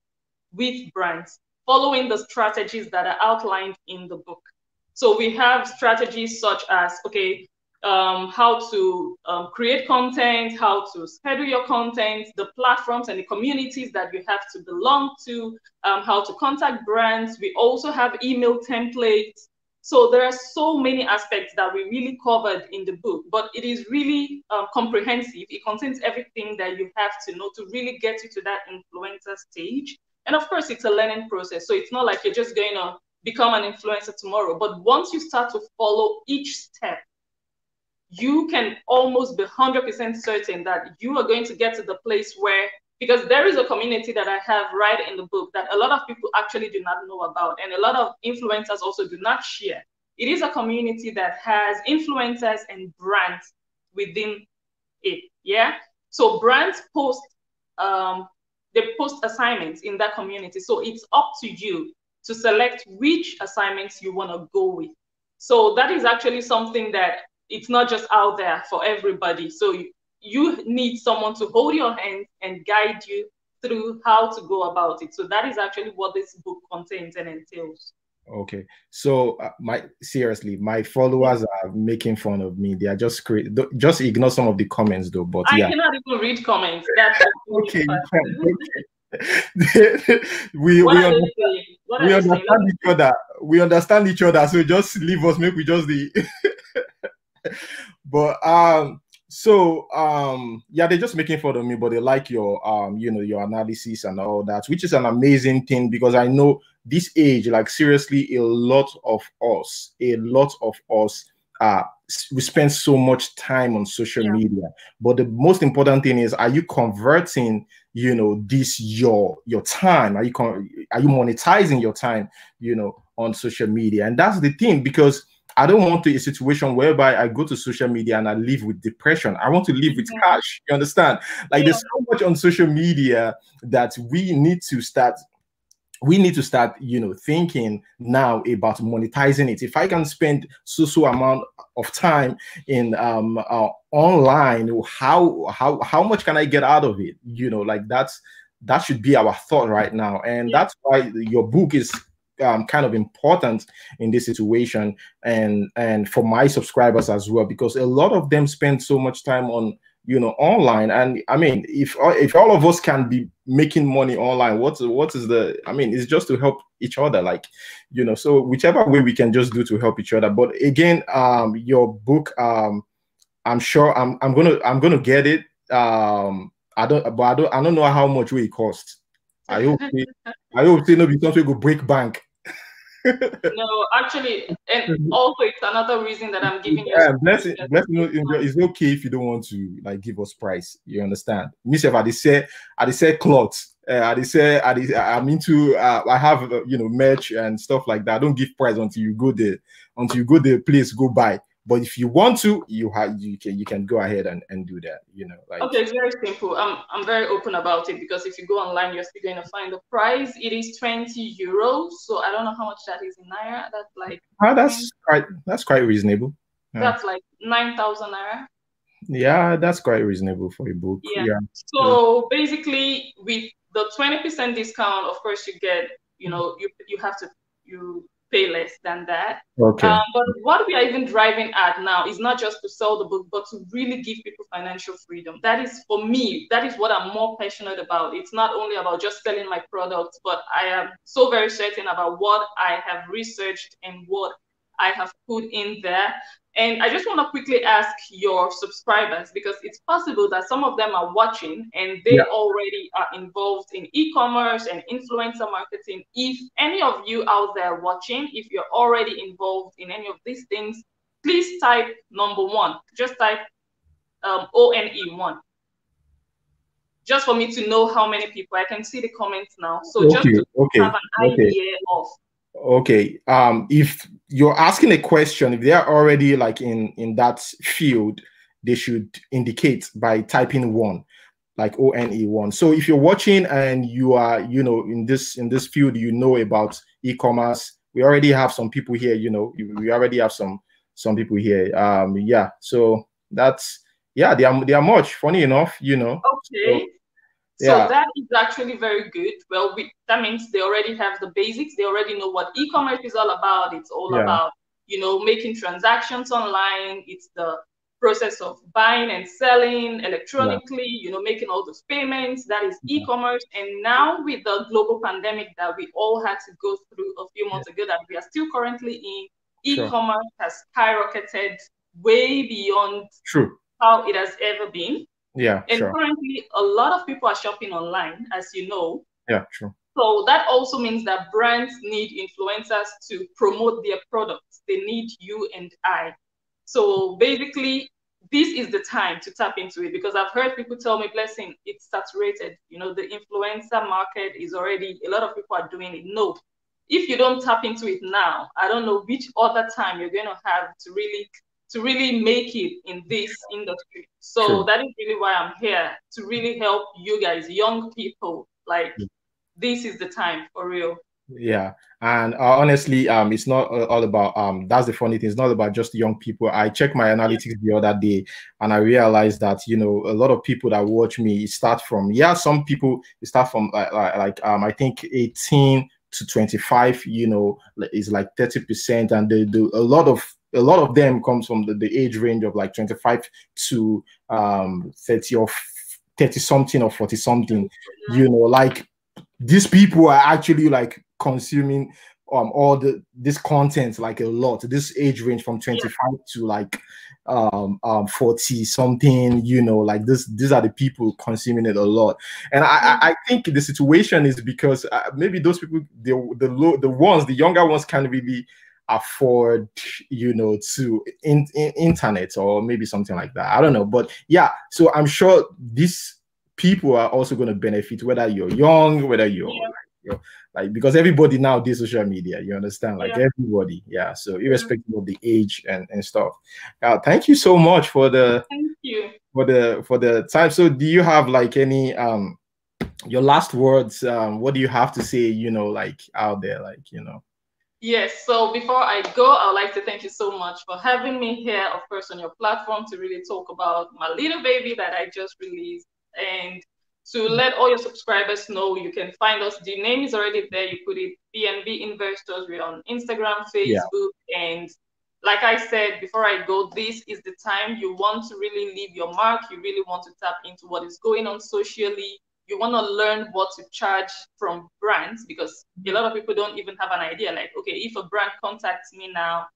with brands, following the strategies that are outlined in the book. So we have strategies such as, okay, how to create content, how to schedule your content, the platforms and the communities that you have to belong to, how to contact brands. We also have email templates. So there are so many aspects that we really covered in the book, but it is really comprehensive. It contains everything that you have to know to really get you to that influencer stage. And of course, it's a learning process. So it's not like you're just going to become an influencer tomorrow. But once you start to follow each step, you can almost be 100% certain that you are going to get to the place where, because there is a community that I have right in the book that a lot of people actually do not know about, and a lot of influencers also do not share. It is a community that has influencers and brands within it. Yeah. So brands post, they post assignments in that community. So it's up to you to select which assignments you want to go with. So that is actually something that it's not just out there for everybody. So you need someone to hold your hand and guide you through how to go about it. So that is actually what this book contains and entails. Okay, so seriously, my followers are making fun of me. They are just just ignore some of the comments though. But I yeah, cannot even read comments. That's okay, you can. Okay. What are they saying? What are they saying? Understand each other. We understand each other. So just leave us. Make we just the. But yeah, they're just making fun of me, but they like your your analysis and all that, which is an amazing thing, because I know this age, like, seriously, a lot of us we spend so much time on social media. But the most important thing is, are you converting this your time? Are you monetizing your time on social media? And that's the thing, because I don't want a situation whereby I go to social media and I live with depression. I want to live with cash. You understand? Like, there's so much on social media that we need to start thinking now about monetizing it. If I can spend so amount of time in online, how much can I get out of it? Like, that should be our thought right now. And that's why your book is kind of important in this situation, and for my subscribers as well, because a lot of them spend so much time on online. And I mean, if all of us can be making money online, what is the, I mean, it's just to help each other, like, so whichever way we can just do to help each other. But again, your book, I'm sure I'm gonna get it. I don't know how much will it cost. I hope no, because we go break bank. No, actually, and also it's another reason that I'm giving you Yeah, discount. it's okay if you don't want to like give us price. You understand? Myself, I dey sell clothes. I'm into. I have merch and stuff like that. I don't give price until you go there. Until you go the place, go buy. But if you want to, you can go ahead and do that. Like Okay, it's very simple. I'm very open about it because if you go online, you're still going to find the price. It is 20 euros. So I don't know how much that is in naira. That's like 20, that's quite reasonable. Yeah. that's like 9,000 naira. Yeah, that's quite reasonable for a book. Yeah. Yeah. So basically, with the 20% discount, of course, you get, you have to you pay less than that. Okay. But what we are even driving at now is not just to sell the book, but to really give people financial freedom. That is, for me, that is what I'm more passionate about. It's not only about just selling my products, but I am so very certain about what I have researched and what I have put in there. And I just want to quickly ask your subscribers, because it's possible that some of them are watching and they Yeah. already are involved in e-commerce and influencer marketing. If any of you out there watching, if you're already involved in any of these things, please type number one. Just type ONE1. Just for me to know how many people. I can see the comments now. So just Okay. to have an idea of. Okay. If you're asking a question, if they are already like in that field, they should indicate by typing one, like ONE1. So if you're watching and you are, in this field, about e-commerce, we already have some people here. We already have some people here. Yeah. So that's they are much. Funny enough. So, Okay. So yeah. that is actually very good. Well, that means they already have the basics. They already know what e-commerce is all about. It's all Yeah. about, making transactions online. It's the process of buying and selling Yeah. electronically, making all those payments. That is e-commerce. And now with the global pandemic that we all had to go through a few months ago, that we are still currently in, Sure. e-commerce has skyrocketed way beyond True. how it has ever been. Yeah. And Sure. currently, a lot of people are shopping online, as you know. Yeah. True. So that also means that brands need influencers to promote their products. They need you and I. So basically, this is the time to tap into it, because I've heard people tell me, Blessing, it's saturated. The influencer market is already, a lot of people are doing it. No, if you don't tap into it now, I don't know which other time you're going to have to really make it in this industry. So True. that is really why I'm here, to really help you guys, young people. Like, this is the time for real. Yeah, and honestly, it's not all about that's the funny thing. It's not about just young people. I checked my analytics the other day, and I realized that a lot of people that watch me start from some people start from I think 18 to 25. Is like 30%, and a lot of them comes from the age range of like 25 to 30 or 30 something or 40 something. Like these people are actually like consuming all this content like a lot. This age range from 25 to like 40 something, like these are the people consuming it a lot. And I think the situation is because maybe those people, the younger ones can't really afford to internet or maybe something like that. I don't know, but yeah, so I'm sure this people are also going to benefit, whether you're young, whether you're like, because everybody now does social media, you understand, like everybody. Yeah, so irrespective of the age and stuff. Thank you so much for the Thank you. for the time. So do you have like any your last words? What do you have to say, like out there, like Yes, so before I go, I would like to thank you so much for having me here, of course, on your platform to really talk about my little baby that I just released, and to let all your subscribers know you can find us. The name is already there. You put it BNB Investors. We're on Instagram, Facebook, and like I said before I go, this is the time you want to really leave your mark. You really want to tap into what is going on socially. You want to learn what to charge from brands, because a lot of people don't even have an idea. Like, okay, if a brand contacts me now,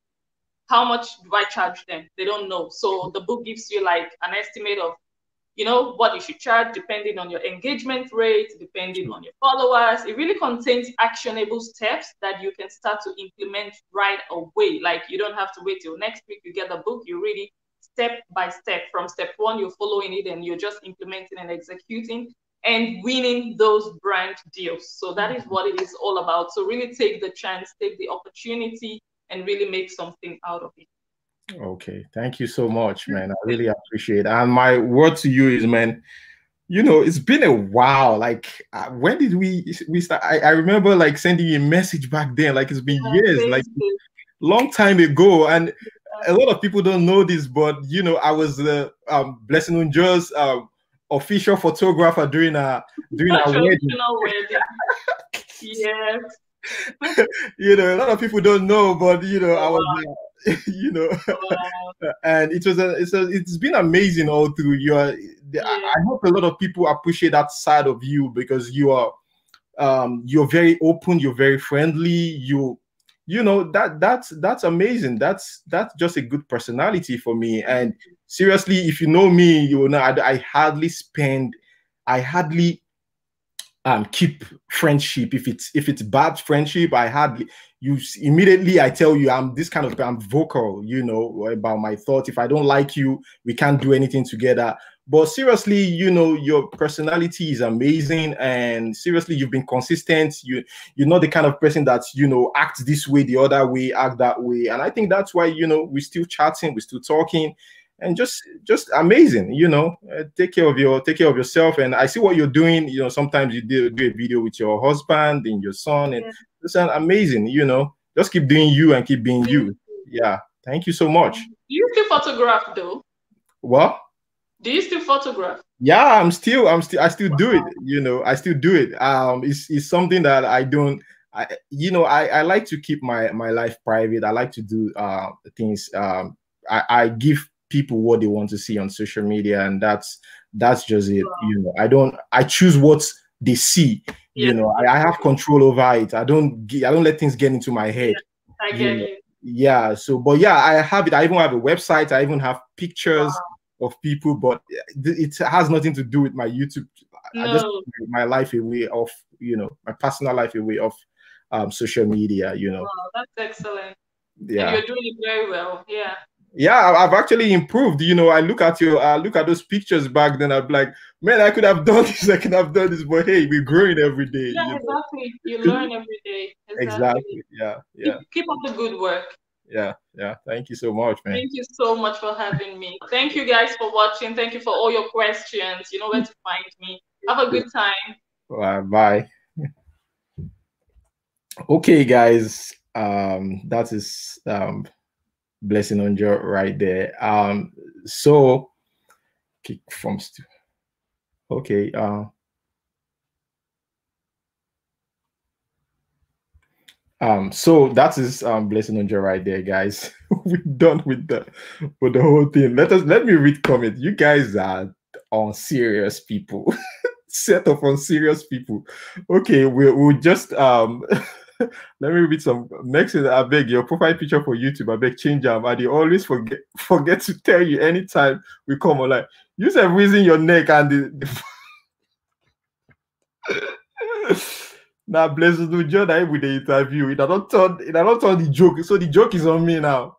how much do I charge them? They don't know. So the book gives you like an estimate of you know, what you should charge depending on your engagement rate, depending on your followers. It really contains actionable steps that you can start to implement right away. Like you don't have to wait till next week you get the book. You really step by step. From step one, you're following it and you're just implementing and executing and winning those brand deals. So that is what it is all about. So really take the chance, take the opportunity, and really make something out of it. Okay, thank you so much, man. I really appreciate it. And my word to you is, man, you know, it's been a while. Like, when did we start? I remember like sending you a message back then. Like, it's been years, like long time ago. And a lot of people don't know this, but you know, I was Blessing Njoh's official photographer during our wedding. Yes. You know, a lot of people don't know, but you know, I was, you know, and it's been amazing all through. I hope a lot of people appreciate that side of you, because you're very open, you're very friendly, you know, that's amazing. That's just a good personality for me. And seriously, if you know me, you know I hardly keep friendship. If it's bad friendship, immediately I tell you I'm vocal, you know, about my thoughts. If I don't like you, we can't do anything together. But seriously, you know, your personality is amazing, and seriously, you've been consistent. You're not the kind of person that, you know, acts this way, the other way, act that way. And I think that's why, you know, we're still chatting, we're still talking. And just amazing, you know. Take care of yourself. And I see what you're doing. You know, sometimes you do a video with your husband and your son, and it's amazing. You know, just keep doing you and keep being you. Yeah, thank you so much. Do you still photograph though? What? Do you still photograph? Yeah, I still do it. You know, I still do it. It's something that I don't. I like to keep my life private. I like to do things. I give people what they want to see on social media, and that's just it. You know, I choose what they see. You know, I have control over it. I don't let things get into my head. I get you. Yeah. So, but yeah, I have it. I even have a website. I even have pictures of people, but it has nothing to do with my YouTube. I just take my life away of, you know, my personal life away of social media. You know. Wow, that's excellent. Yeah. And you're doing it very well. Yeah. Yeah, I've actually improved. You know, I look at those pictures back then. I'm like, man, I could have done this. I could have done this. But hey, we're growing every day. Yeah, exactly. You learn every day. Exactly. Yeah. Keep up the good work. Yeah. Thank you so much, man. Thank you so much for having me. Thank you guys for watching. Thank you for all your questions. You know where to find me. Have a good time. Bye. Okay, guys. That is Blessing Njoh right there. So kick from okay. So that is Blessing Njoh right there, guys. We're done with the whole thing. Let me read comment. You guys are on serious people. Set of on serious people. Okay, we'll just let me read some. Next is, I beg, your profile picture for YouTube, I beg, change them. And they always forget to tell you anytime we come online. Use a reason your neck and the now Blessing Njoh that with the interview. It don't turn the joke. So the joke is on me now.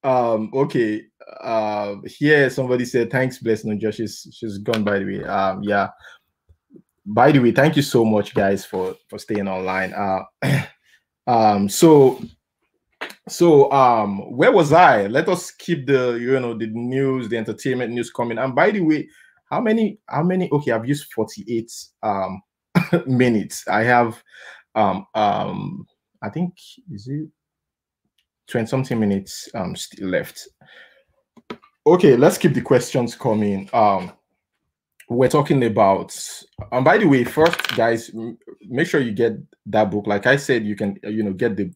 Okay. Here somebody said thanks, Blessing Njoh. She's gone, by the way. Yeah. By the way, thank you so much, guys, for staying online. So where was I? Let us keep the the news, the entertainment news coming. And by the way, how many? Okay, I've used 48 minutes. I have I think is it 20-something minutes still left. Okay, let's keep the questions coming. We're talking about, and by the way, first, guys, make sure you get that book. Like I said, you can get the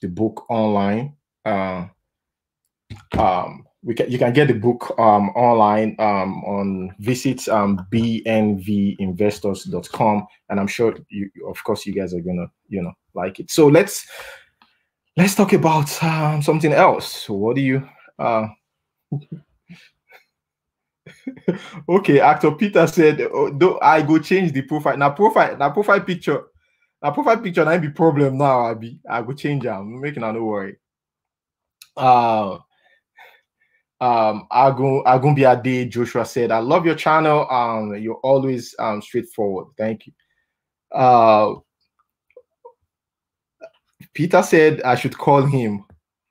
book online. You can get the book online on visit bnvinvestors.com, and I'm sure of course you guys are gonna like it. So let's talk about something else. What do you Uh, okay, actor Peter said, oh, though I go change the profile. Now profile picture. Now profile picture now be problem now. I go change them. Making no worry. Agunbiade Joshua said, I love your channel. You're always straightforward. Thank you. Peter said I should call him.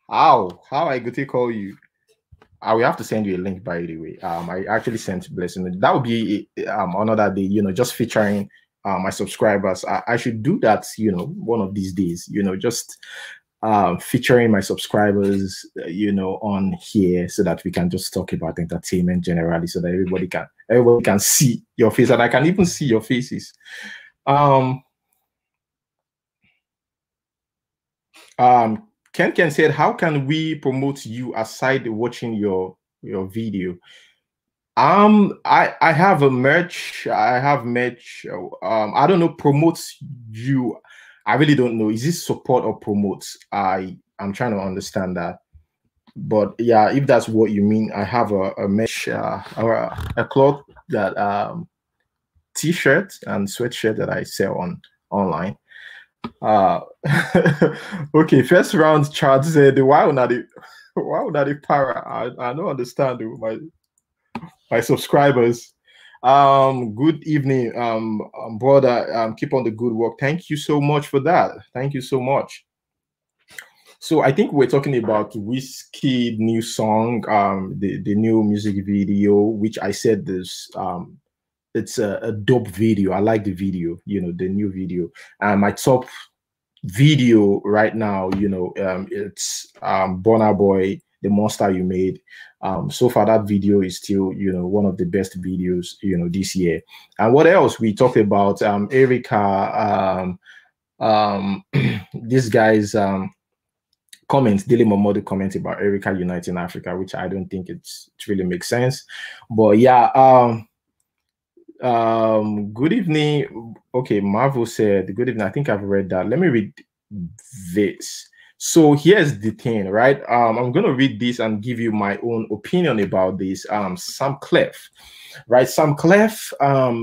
How I go to call you? I will have to send you a link, by the way. I actually sent Blessing. That would be another day, you know, just featuring my subscribers. I should do that, you know, one of these days, you know, just featuring my subscribers, you know, on here, so that we can just talk about entertainment generally, so that everybody can see your face, and I can even see your faces. Ken said, how can we promote you aside watching your video? I have a merch. I have merch. I don't know, promotes you. I really don't know. Is this support or promotes? I'm trying to understand that. But yeah, if that's what you mean, I have a merch, or a cloth that t-shirt and sweatshirt that I sell online. Okay, first round chart said, why would not it para? I don't understand my subscribers. Good evening, brother. Keep on the good work. Thank you so much for that. Thank you so much. So I think we're talking about Wizkid new song, the new music video, which I said this it's a dope video. I like the video, you know, the new video. My top video right now, you know, it's Burna Boy, The Monster You Made. So far that video is still, you know, one of the best videos, you know, this year. And what else? We talked about Erica, this guy's comments, Dele Momodu comment about Erica uniting Africa, which I don't think it really makes sense. But yeah, good evening. Okay, Marvel said, good evening. I think I've read that. Let me read this. So here's the thing, right? I'm gonna read this and give you my own opinion about this. Sam Clef, right? Sam Clef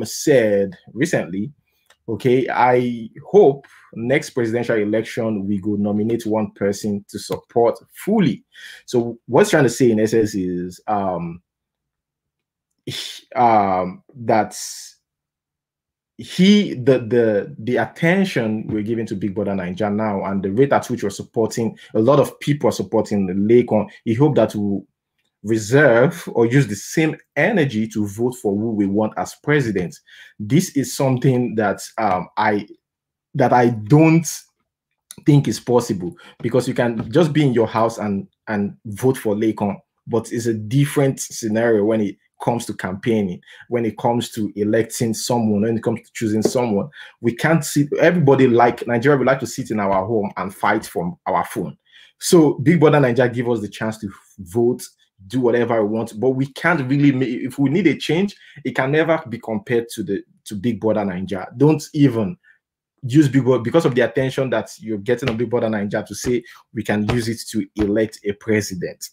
said recently, okay, I hope next presidential election we go nominate one person to support fully. So what's trying to say in essence is that's the attention we're giving to Big Brother Naija now, and the rate at which we're supporting, a lot of people are supporting the Lakon. He hope that we'll reserve or use the same energy to vote for who we want as president. This is something that I don't think is possible, because you can just be in your house and vote for Lakon, but it's a different scenario when it comes to campaigning, when it comes to electing someone, when it comes to choosing someone. We can't sit, everybody like Nigeria, we like to sit in our home and fight from our phone. So Big Brother Naija give us the chance to vote, do whatever we want, but we can't really make, if we need a change, it can never be compared to Big Brother Naija. Don't even use Big Brother, because of the attention that you're getting on Big Brother Naija, to say we can use it to elect a president.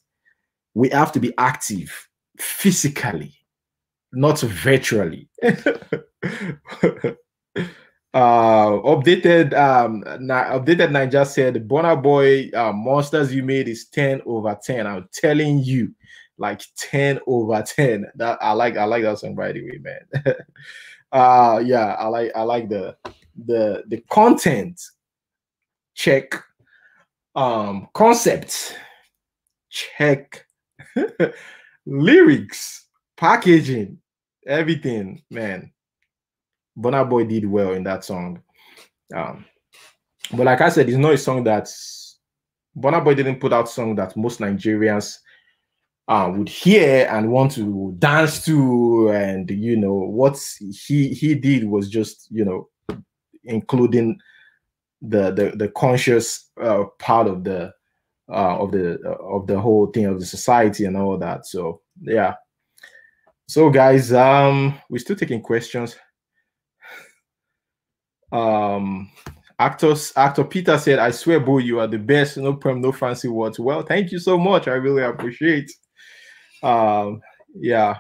We have to be active physically, not virtually. Updated Naija said, Burna Boy, Monsters You Made is 10/10. I'm telling you, like 10/10. That I like that song, by the way, man. Yeah, I like the content. Check. Concept. Check. Lyrics, packaging, everything, man. Burna Boy did well in that song. But like I said, it's not a song that Burna Boy didn't put out song that most Nigerians would hear and want to dance to. And you know what he did was just, you know, including the conscious part of the whole thing of the society and all that. So yeah. So guys, we're still taking questions. Actor Peter said, I swear, bro, you are the best. No perm, no fancy words. Well, thank you so much. I really appreciate. Yeah.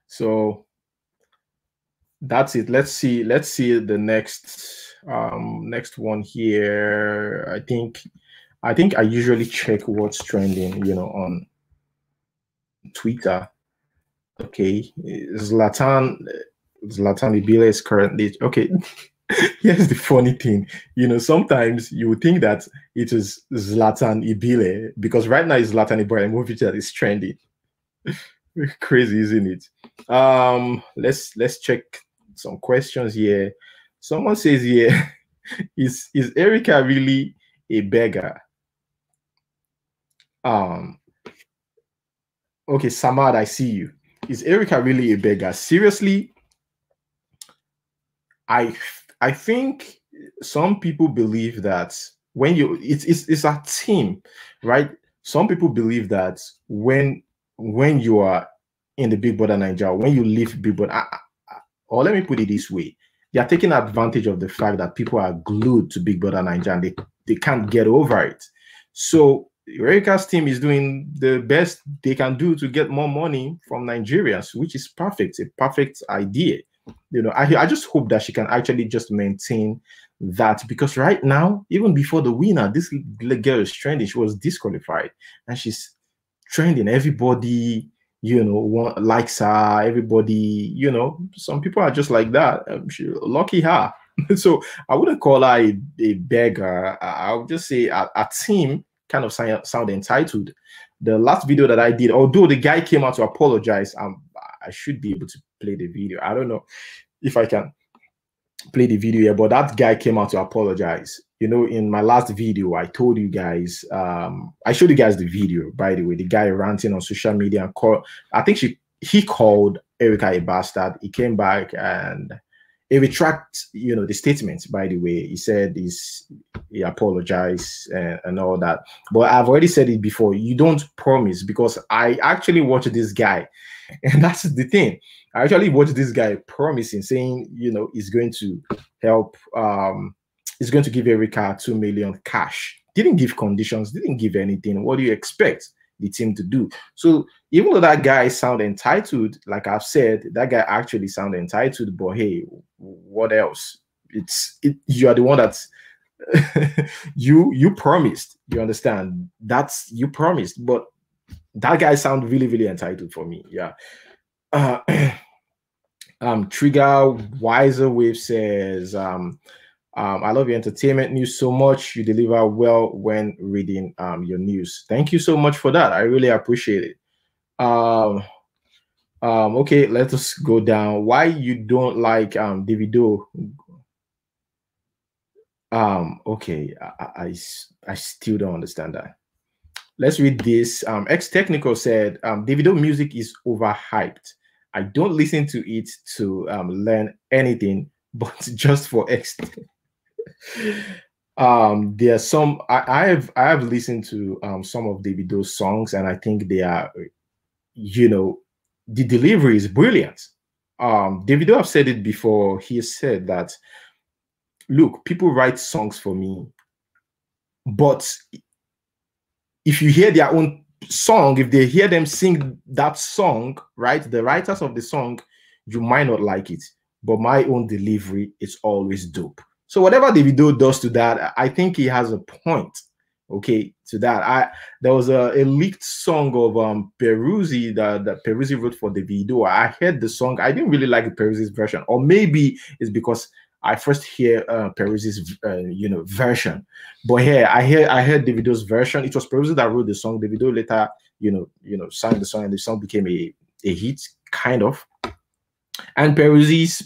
So that's it. Let's see the next one here. I think I usually check what's trending, you know, on Twitter. Okay, Zlatan Ibile is currently okay. Here's the funny thing, you know, sometimes you would think that it is Zlatan Ibile because right now it's Zlatan Ibrahimovic that is trending. Crazy, isn't it? Let's check some questions here. Someone says here, is Erica really a beggar? Okay, Samad, I see you. Is Erica really a beggar? Seriously, I think some people believe that when you it's a team, right? Some people believe that when you are in the Big Brother Nigeria, when you leave Big Brother, or let me put it this way, they are taking advantage of the fact that people are glued to Big Brother Nigeria and they can't get over it. So Erica's team is doing the best they can do to get more money from Nigerians, which is perfect, a perfect idea. You know, I just hope that she can actually just maintain that, because right now, even before the winner, this girl is trending. She was disqualified and she's trending. Everybody, you know, likes her. Everybody, you know, some people are just like that. Lucky her. So I wouldn't call her a beggar. I would just say a team kind of sound entitled. The last video that I did, although the guy came out to apologize, I should be able to play the video. I don't know if I can play the video here, but that guy came out to apologize. You know, in my last video, I told you guys, I showed you guys the video, by the way, the guy ranting on social media and I think he called Erica a bastard. He came back and he retracted, you know, the statements, by the way. He said he apologized and all that. But I've already said it before. You don't promise, because I actually watched this guy. And that's the thing. I actually watched this guy promising, saying, you know, he's going to help, he's going to give Erica 2 million cash. Didn't give conditions, didn't give anything. What do you expect the team to do? So even though that guy sound entitled, like I've said, that guy actually sound entitled, but hey, what else? You are the one that's you promised. You understand? That's you promised, but that guy sound really, really entitled for me. Yeah. Trigger Wiser Wave says, I love your entertainment news so much. You deliver well when reading your news. Thank you so much for that. I really appreciate it. Okay, let us go down. Why you don't like Davido? Okay, I still don't understand that. Let's read this. X Technical said, Davido music is overhyped. I don't listen to it to learn anything, but just for X. There's some I have listened to some of Davido's songs, and I think they are, you know, the delivery is brilliant. Davido have said it before. He said that, look, people write songs for me, but if you hear their own song, if they hear them sing that song, right, the writers of the song, you might not like it, but my own delivery is always dope. So whatever Davido does to that, I think he has a point, okay, to that. There was a leaked song of Peruzzi that Peruzzi wrote for Davido. I heard the song. I didn't really like Peruzzi's version, or maybe it's because I first hear Peruzzi's you know, version. But here I heard Davido's version. It was Peruzzi that wrote the song. Davido later, you know, sang the song, and the song became a hit, kind of. And Peruzzi's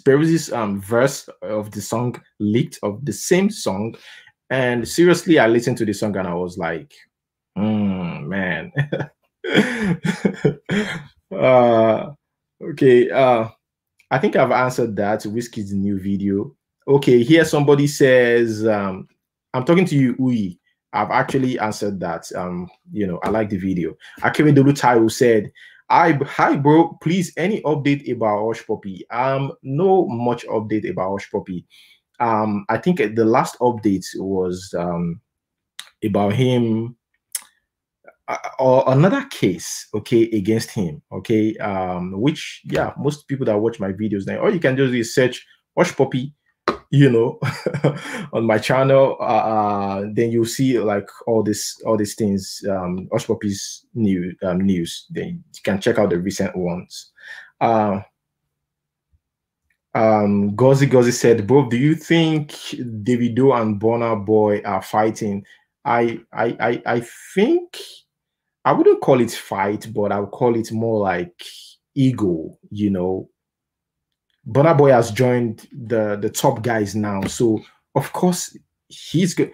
verse of the song leaked, of the same song. And seriously, I listened to the song and I was like, man. Okay. I think I've answered that. Wizkid's new video. Okay, here somebody says, I'm talking to you, Uyi. I've actually answered that. You know, I like the video. Akere Dolu Taiwo said, hi bro, please, any update about Hush Puppy? No much update about Hush Puppy. I think the last update was about him, or another case, okay, against him, okay, which, yeah, most people that watch my videos now, all you can do is search Hush Puppy, you know, on my channel. Then you'll see like all these things, Hush Puppy's news. Then you can check out the recent ones. Gozi said, Bob, do you think Davido and Burna Boy are fighting? I think I wouldn't call it fight, but I would call it more like ego, you know. Burna Boy has joined the top guys now, so of course he's good.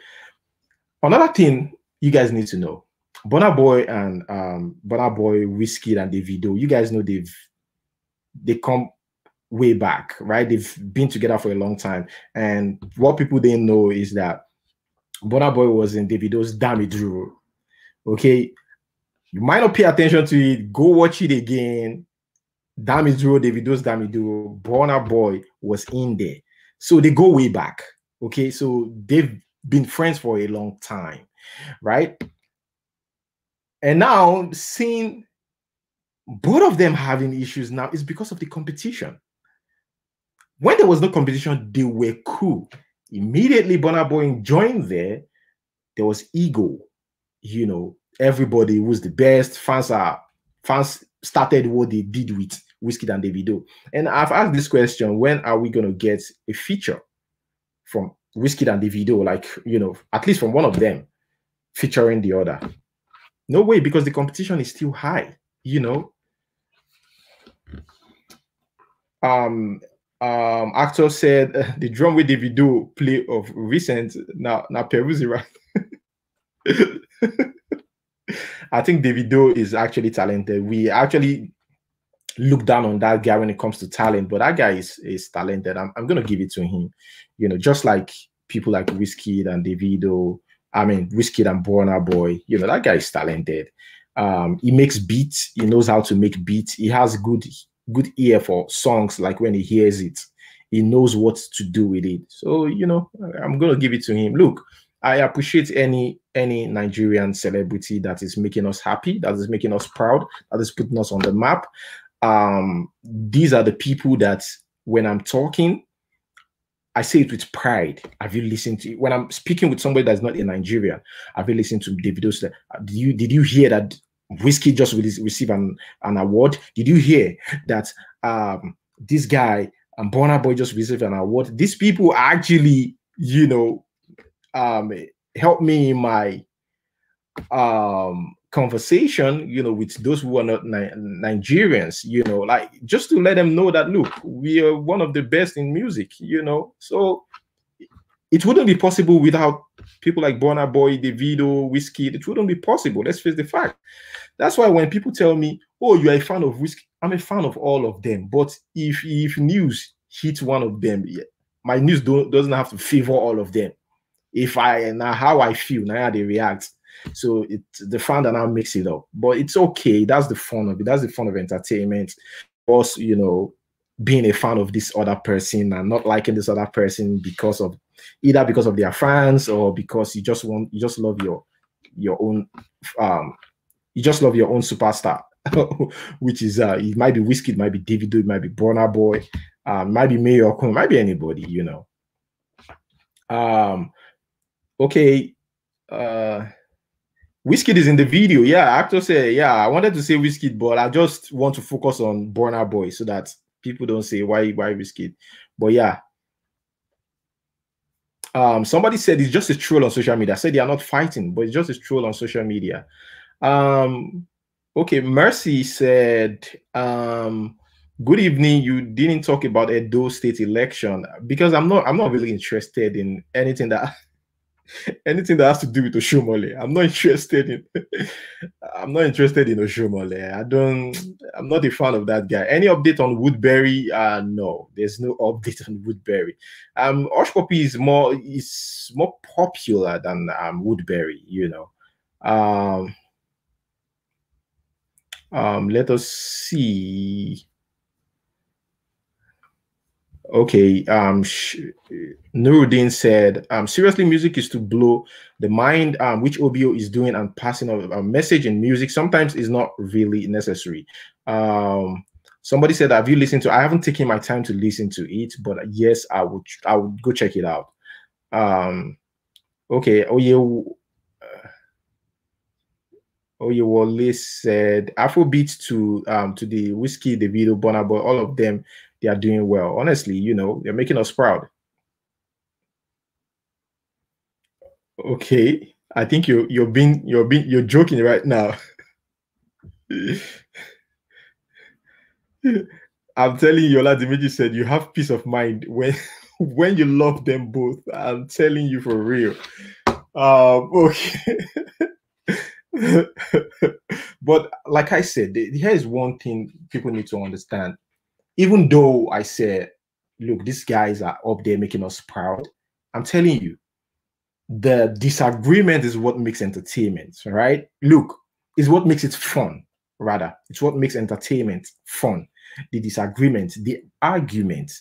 Another thing you guys need to know: Burna Boy and Wizkid and Davido. You guys know they come way back, right? They've been together for a long time, and what people didn't know is that Burna Boy was in Davido's Damn Drew. Okay, you might not pay attention to it. Go watch it again. Damn It Duro, Davido's Damn It Duro, Burna Boy was in there. So they go way back. Okay, so they've been friends for a long time, right? And now seeing both of them having issues now is because of the competition. When there was no competition, they were cool. Immediately, Burna Boy joined there was ego. You know, everybody was the best. Fans started what they did with Wizkid and Davido. And I've asked this question: when are we going to get a feature from Wizkid and Davido, like, you know, at least from one of them featuring the other? No way, because the competition is still high, you know. Actor said the drum with Davido play of recent now Peruzzi, right? I think Davido is actually talented. We actually look down on that guy when it comes to talent, but that guy is talented. I'm gonna give it to him. You know, just like people like Wizkid and Davido. I mean, Wizkid and Burna Boy. You know, that guy is talented. He makes beats. He knows how to make beats. He has good ear for songs. Like when he hears it, he knows what to do with it. So, you know, I'm gonna give it to him. Look, I appreciate any Nigerian celebrity that is making us happy, that is making us proud, that is putting us on the map. These are the people that when I'm talking, I say it with pride. Have you listened to it? When I'm speaking with somebody that's not in Nigeria, have you listened to Davido's? Did you hear that Wizkid just received an award? Did you hear that this guy and Burna Boy just received an award? These people actually, you know, help me in my conversation, you know, with those who are not Nigerians, you know, like just to let them know that, look, we are one of the best in music, you know. So it wouldn't be possible without people like Burna Boy, Davido, Wizkid. It wouldn't be possible. Let's face the fact. That's why when people tell me, oh, you're a fan of Wizkid, I'm a fan of all of them. But if news hits one of them, my news doesn't have to favor all of them. If I now how I feel, now how they react. So it's the fan that now makes it up. But it's okay. That's the fun of it. That's the fun of entertainment. Also, you know, being a fan of this other person and not liking this other person because of either because of their fans or because you just love your own you just love your own superstar, which is it might be Wizkid, it might be Davido, it might be Burna Boy, might be Mayor Kun, might be anybody, you know. Okay. Wizkid is in the video. Yeah, actor said, yeah, I wanted to say Wizkid, but I just want to focus on Burna Boy so that people don't say why Wizkid. But yeah. Somebody said it's just a troll on social media. I said they are not fighting, but it's just a troll on social media. Okay, Mercy said, good evening. You didn't talk about Edo State election because I'm not really interested in anything that has to do with Oshomole. I'm not interested in Oshomole. I'm not a fan of that guy. Any update on Woodbury? No, there's no update on Woodbury. Hush Puppy is more popular than Woodbury, you know. Let us see. Okay. Nuruddin said, seriously, music is to blow the mind, which OBO is doing, and passing a message in music sometimes is not really necessary. Somebody said, have you listened to, I haven't taken my time to listen to it, but yes, I would go check it out. Okay. Oyewole said Afrobeat to the Wizkid, the video, Burna Boy, all of them, they are doing well. Honestly, you know, they're making us proud. Okay, I think you're joking right now. I'm telling you, Oladimeji said you have peace of mind when when you love them both. I'm telling you for real. Okay. But like I said, here is one thing people need to understand. Even though I said, look, these guys are up there making us proud, I'm telling you, the disagreement is what makes entertainment, right? Look, it's what makes it fun, rather. It's what makes entertainment fun. The disagreement, the argument,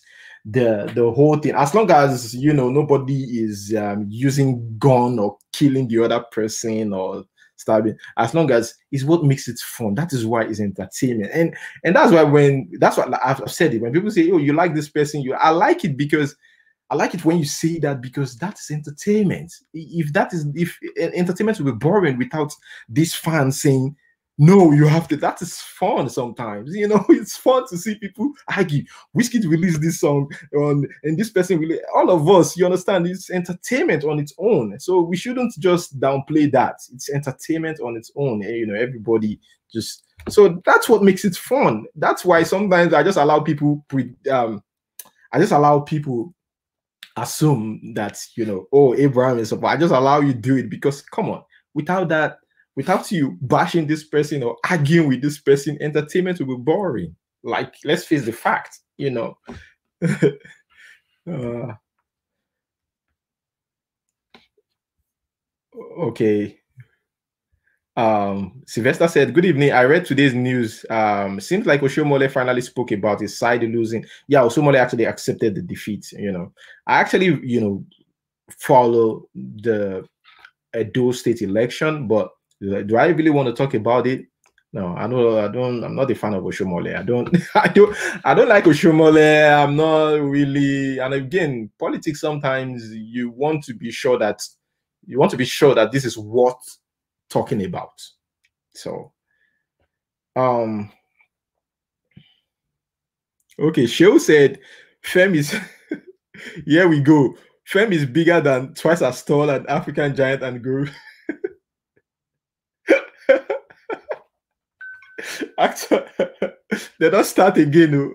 the whole thing. As long as, you know, nobody is using gun or killing the other person or stabbing, as long as it's what makes it fun. That is why it's entertainment. And that's why that's what I've said it. When people say, oh, you like this person, I like it because I like it when you say that, because that's entertainment. If entertainment will be boring without these fans saying, no, you have to, that is fun sometimes. You know, it's fun to see people argue. Wizkid released this song and this person really, all of us, you understand, it's entertainment on its own. So we shouldn't just downplay that. It's entertainment on its own. You know, everybody just, so that's what makes it fun. That's why sometimes I just allow people assume that, you know, oh, Abraham is support. I just allow you to do it because, come on, without that, without you bashing this person or arguing with this person, entertainment will be boring. Like, let's face the fact, you know. Okay. Sylvester said, good evening. I read today's news. Seems like Oshomole finally spoke about his side losing. Yeah, Oshomole actually accepted the defeat. You know, I actually, you know, follow the Edo state election, but do I really want to talk about it? No, I don't. I'm not a fan of Oshomole. I don't. I don't like Oshomole. I'm not really. And again, politics, sometimes you want to be sure that this is what talking about. So, okay. Sheo said, "Fem is." Here we go. Fem is bigger than, twice as tall, an African giant and grew. Actually, they don't start again.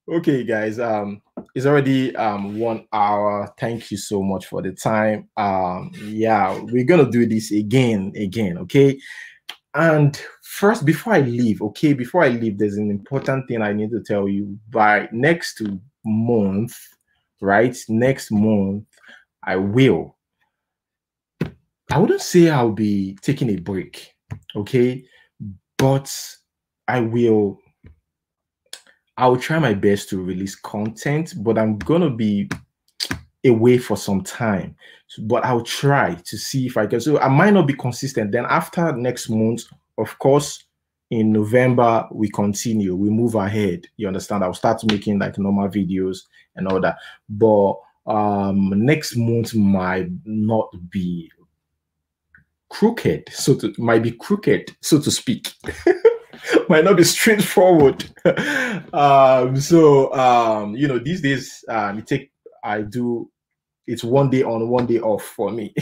Okay, guys. It's already 1 hour. Thank you so much for the time. Yeah, we're gonna do this again. Okay. And first, before I leave, there's an important thing I need to tell you. By next month, right? Next month, I wouldn't say I'll be taking a break, okay? But I'll try my best to release content, but I'm gonna be away for some time. But I'll try to see if I can. So I might not be consistent. Then after next month, of course, in November, we continue, we move ahead. You understand? I'll start making like normal videos and all that. But next month might not be crooked, might be crooked, so to speak. Might not be straightforward. You know, these days it's 1 day on, 1 day off for me.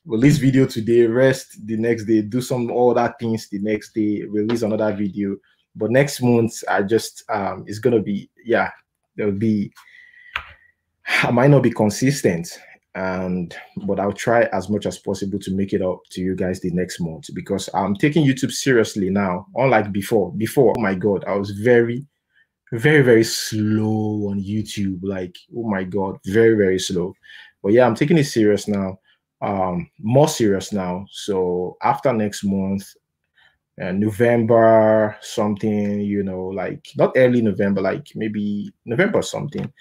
Release video today, rest the next day, do some other things the next day, release another video. But next month, I just it's gonna be, yeah, I might not be consistent, but I'll try as much as possible to make it up to you guys the next month, because I'm taking YouTube seriously now, unlike before. Oh my god, I was very, very slow on YouTube. Like, oh my god, very slow. But yeah, I'm taking it serious now, more serious now. So after next month, November something, you know, like not early November, like maybe November something.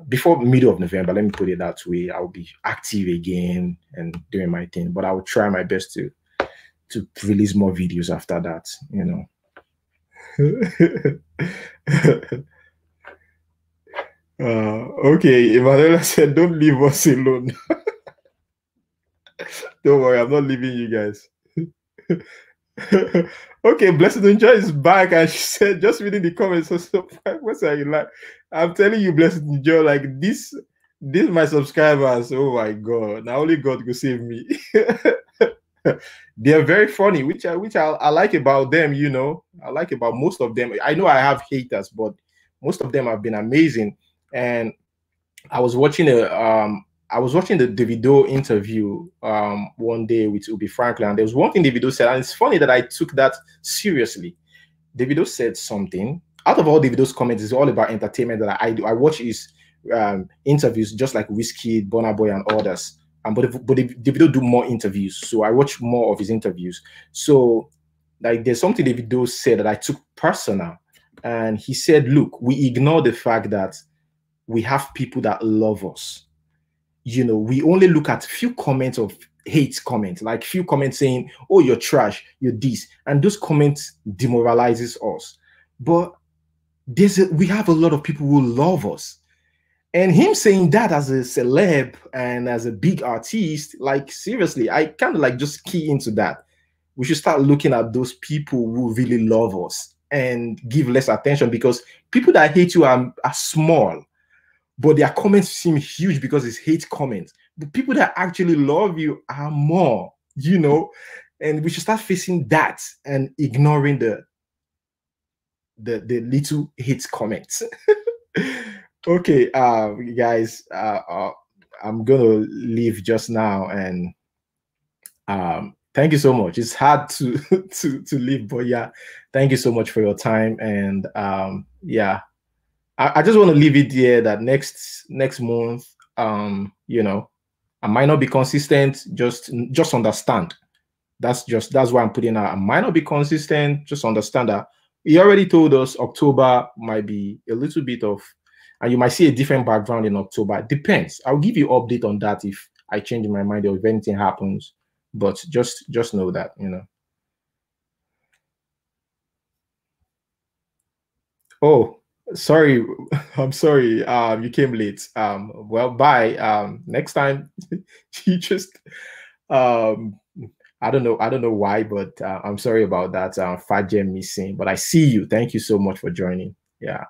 Before middle of November, let me put it that way, I'll be active again and doing my thing. But I will try my best to release more videos after that, you know. Okay, Emanuela said, "Don't leave us alone." Don't worry, I'm not leaving you guys. Okay, Blessed Njoh is back, and she said, just reading the comments, so what's are you like? I'm telling you, Blessed Njoh, like this my subscribers. Oh my god, now only God could save me. They're very funny, which I like about them, you know. I like about most of them. I know I have haters, but most of them have been amazing. And I was watching the Davido interview one day with Ubi Franklin, and there was one thing Davido said, and it's funny that I took that seriously. Davido said something. Out of all Davido's comments, it's all about entertainment that I do. I watch his interviews, just like Wizkid, Burna Boy, and others. But Davido do more interviews, so I watch more of his interviews. So, like, there's something Davido said that I took personal, and he said, "Look, we ignore the fact that we have people that love us. You know, we only look at few comments of hate comments, like few comments saying, oh, you're trash, you're this, and those comments demoralizes us. But we have a lot of people who love us." And him saying that as a celeb and as a big artist, like seriously, I kind of like just key into that. We should start looking at those people who really love us and give less attention, because people that hate you are small, but their comments seem huge because it's hate comments. The people that actually love you are more, you know, and we should start facing that and ignoring the little hate comments. Okay, guys, I'm gonna leave just now, and thank you so much. It's hard to to leave, but yeah, thank you so much for your time, and yeah. I just want to leave it here that next month, you know, I might not be consistent. Just understand. That's why I'm putting out. I might not be consistent. Just understand that he already told us October might be a little bit of, and you might see a different background in October. It depends. I'll give you update on that if I change my mind or if anything happens. But just know that, you know. Oh, sorry. I'm sorry. You came late. Well, bye. Next time, you just I don't know why, but I'm sorry about that. Fat Gem missing. But I see you. Thank you so much for joining. Yeah.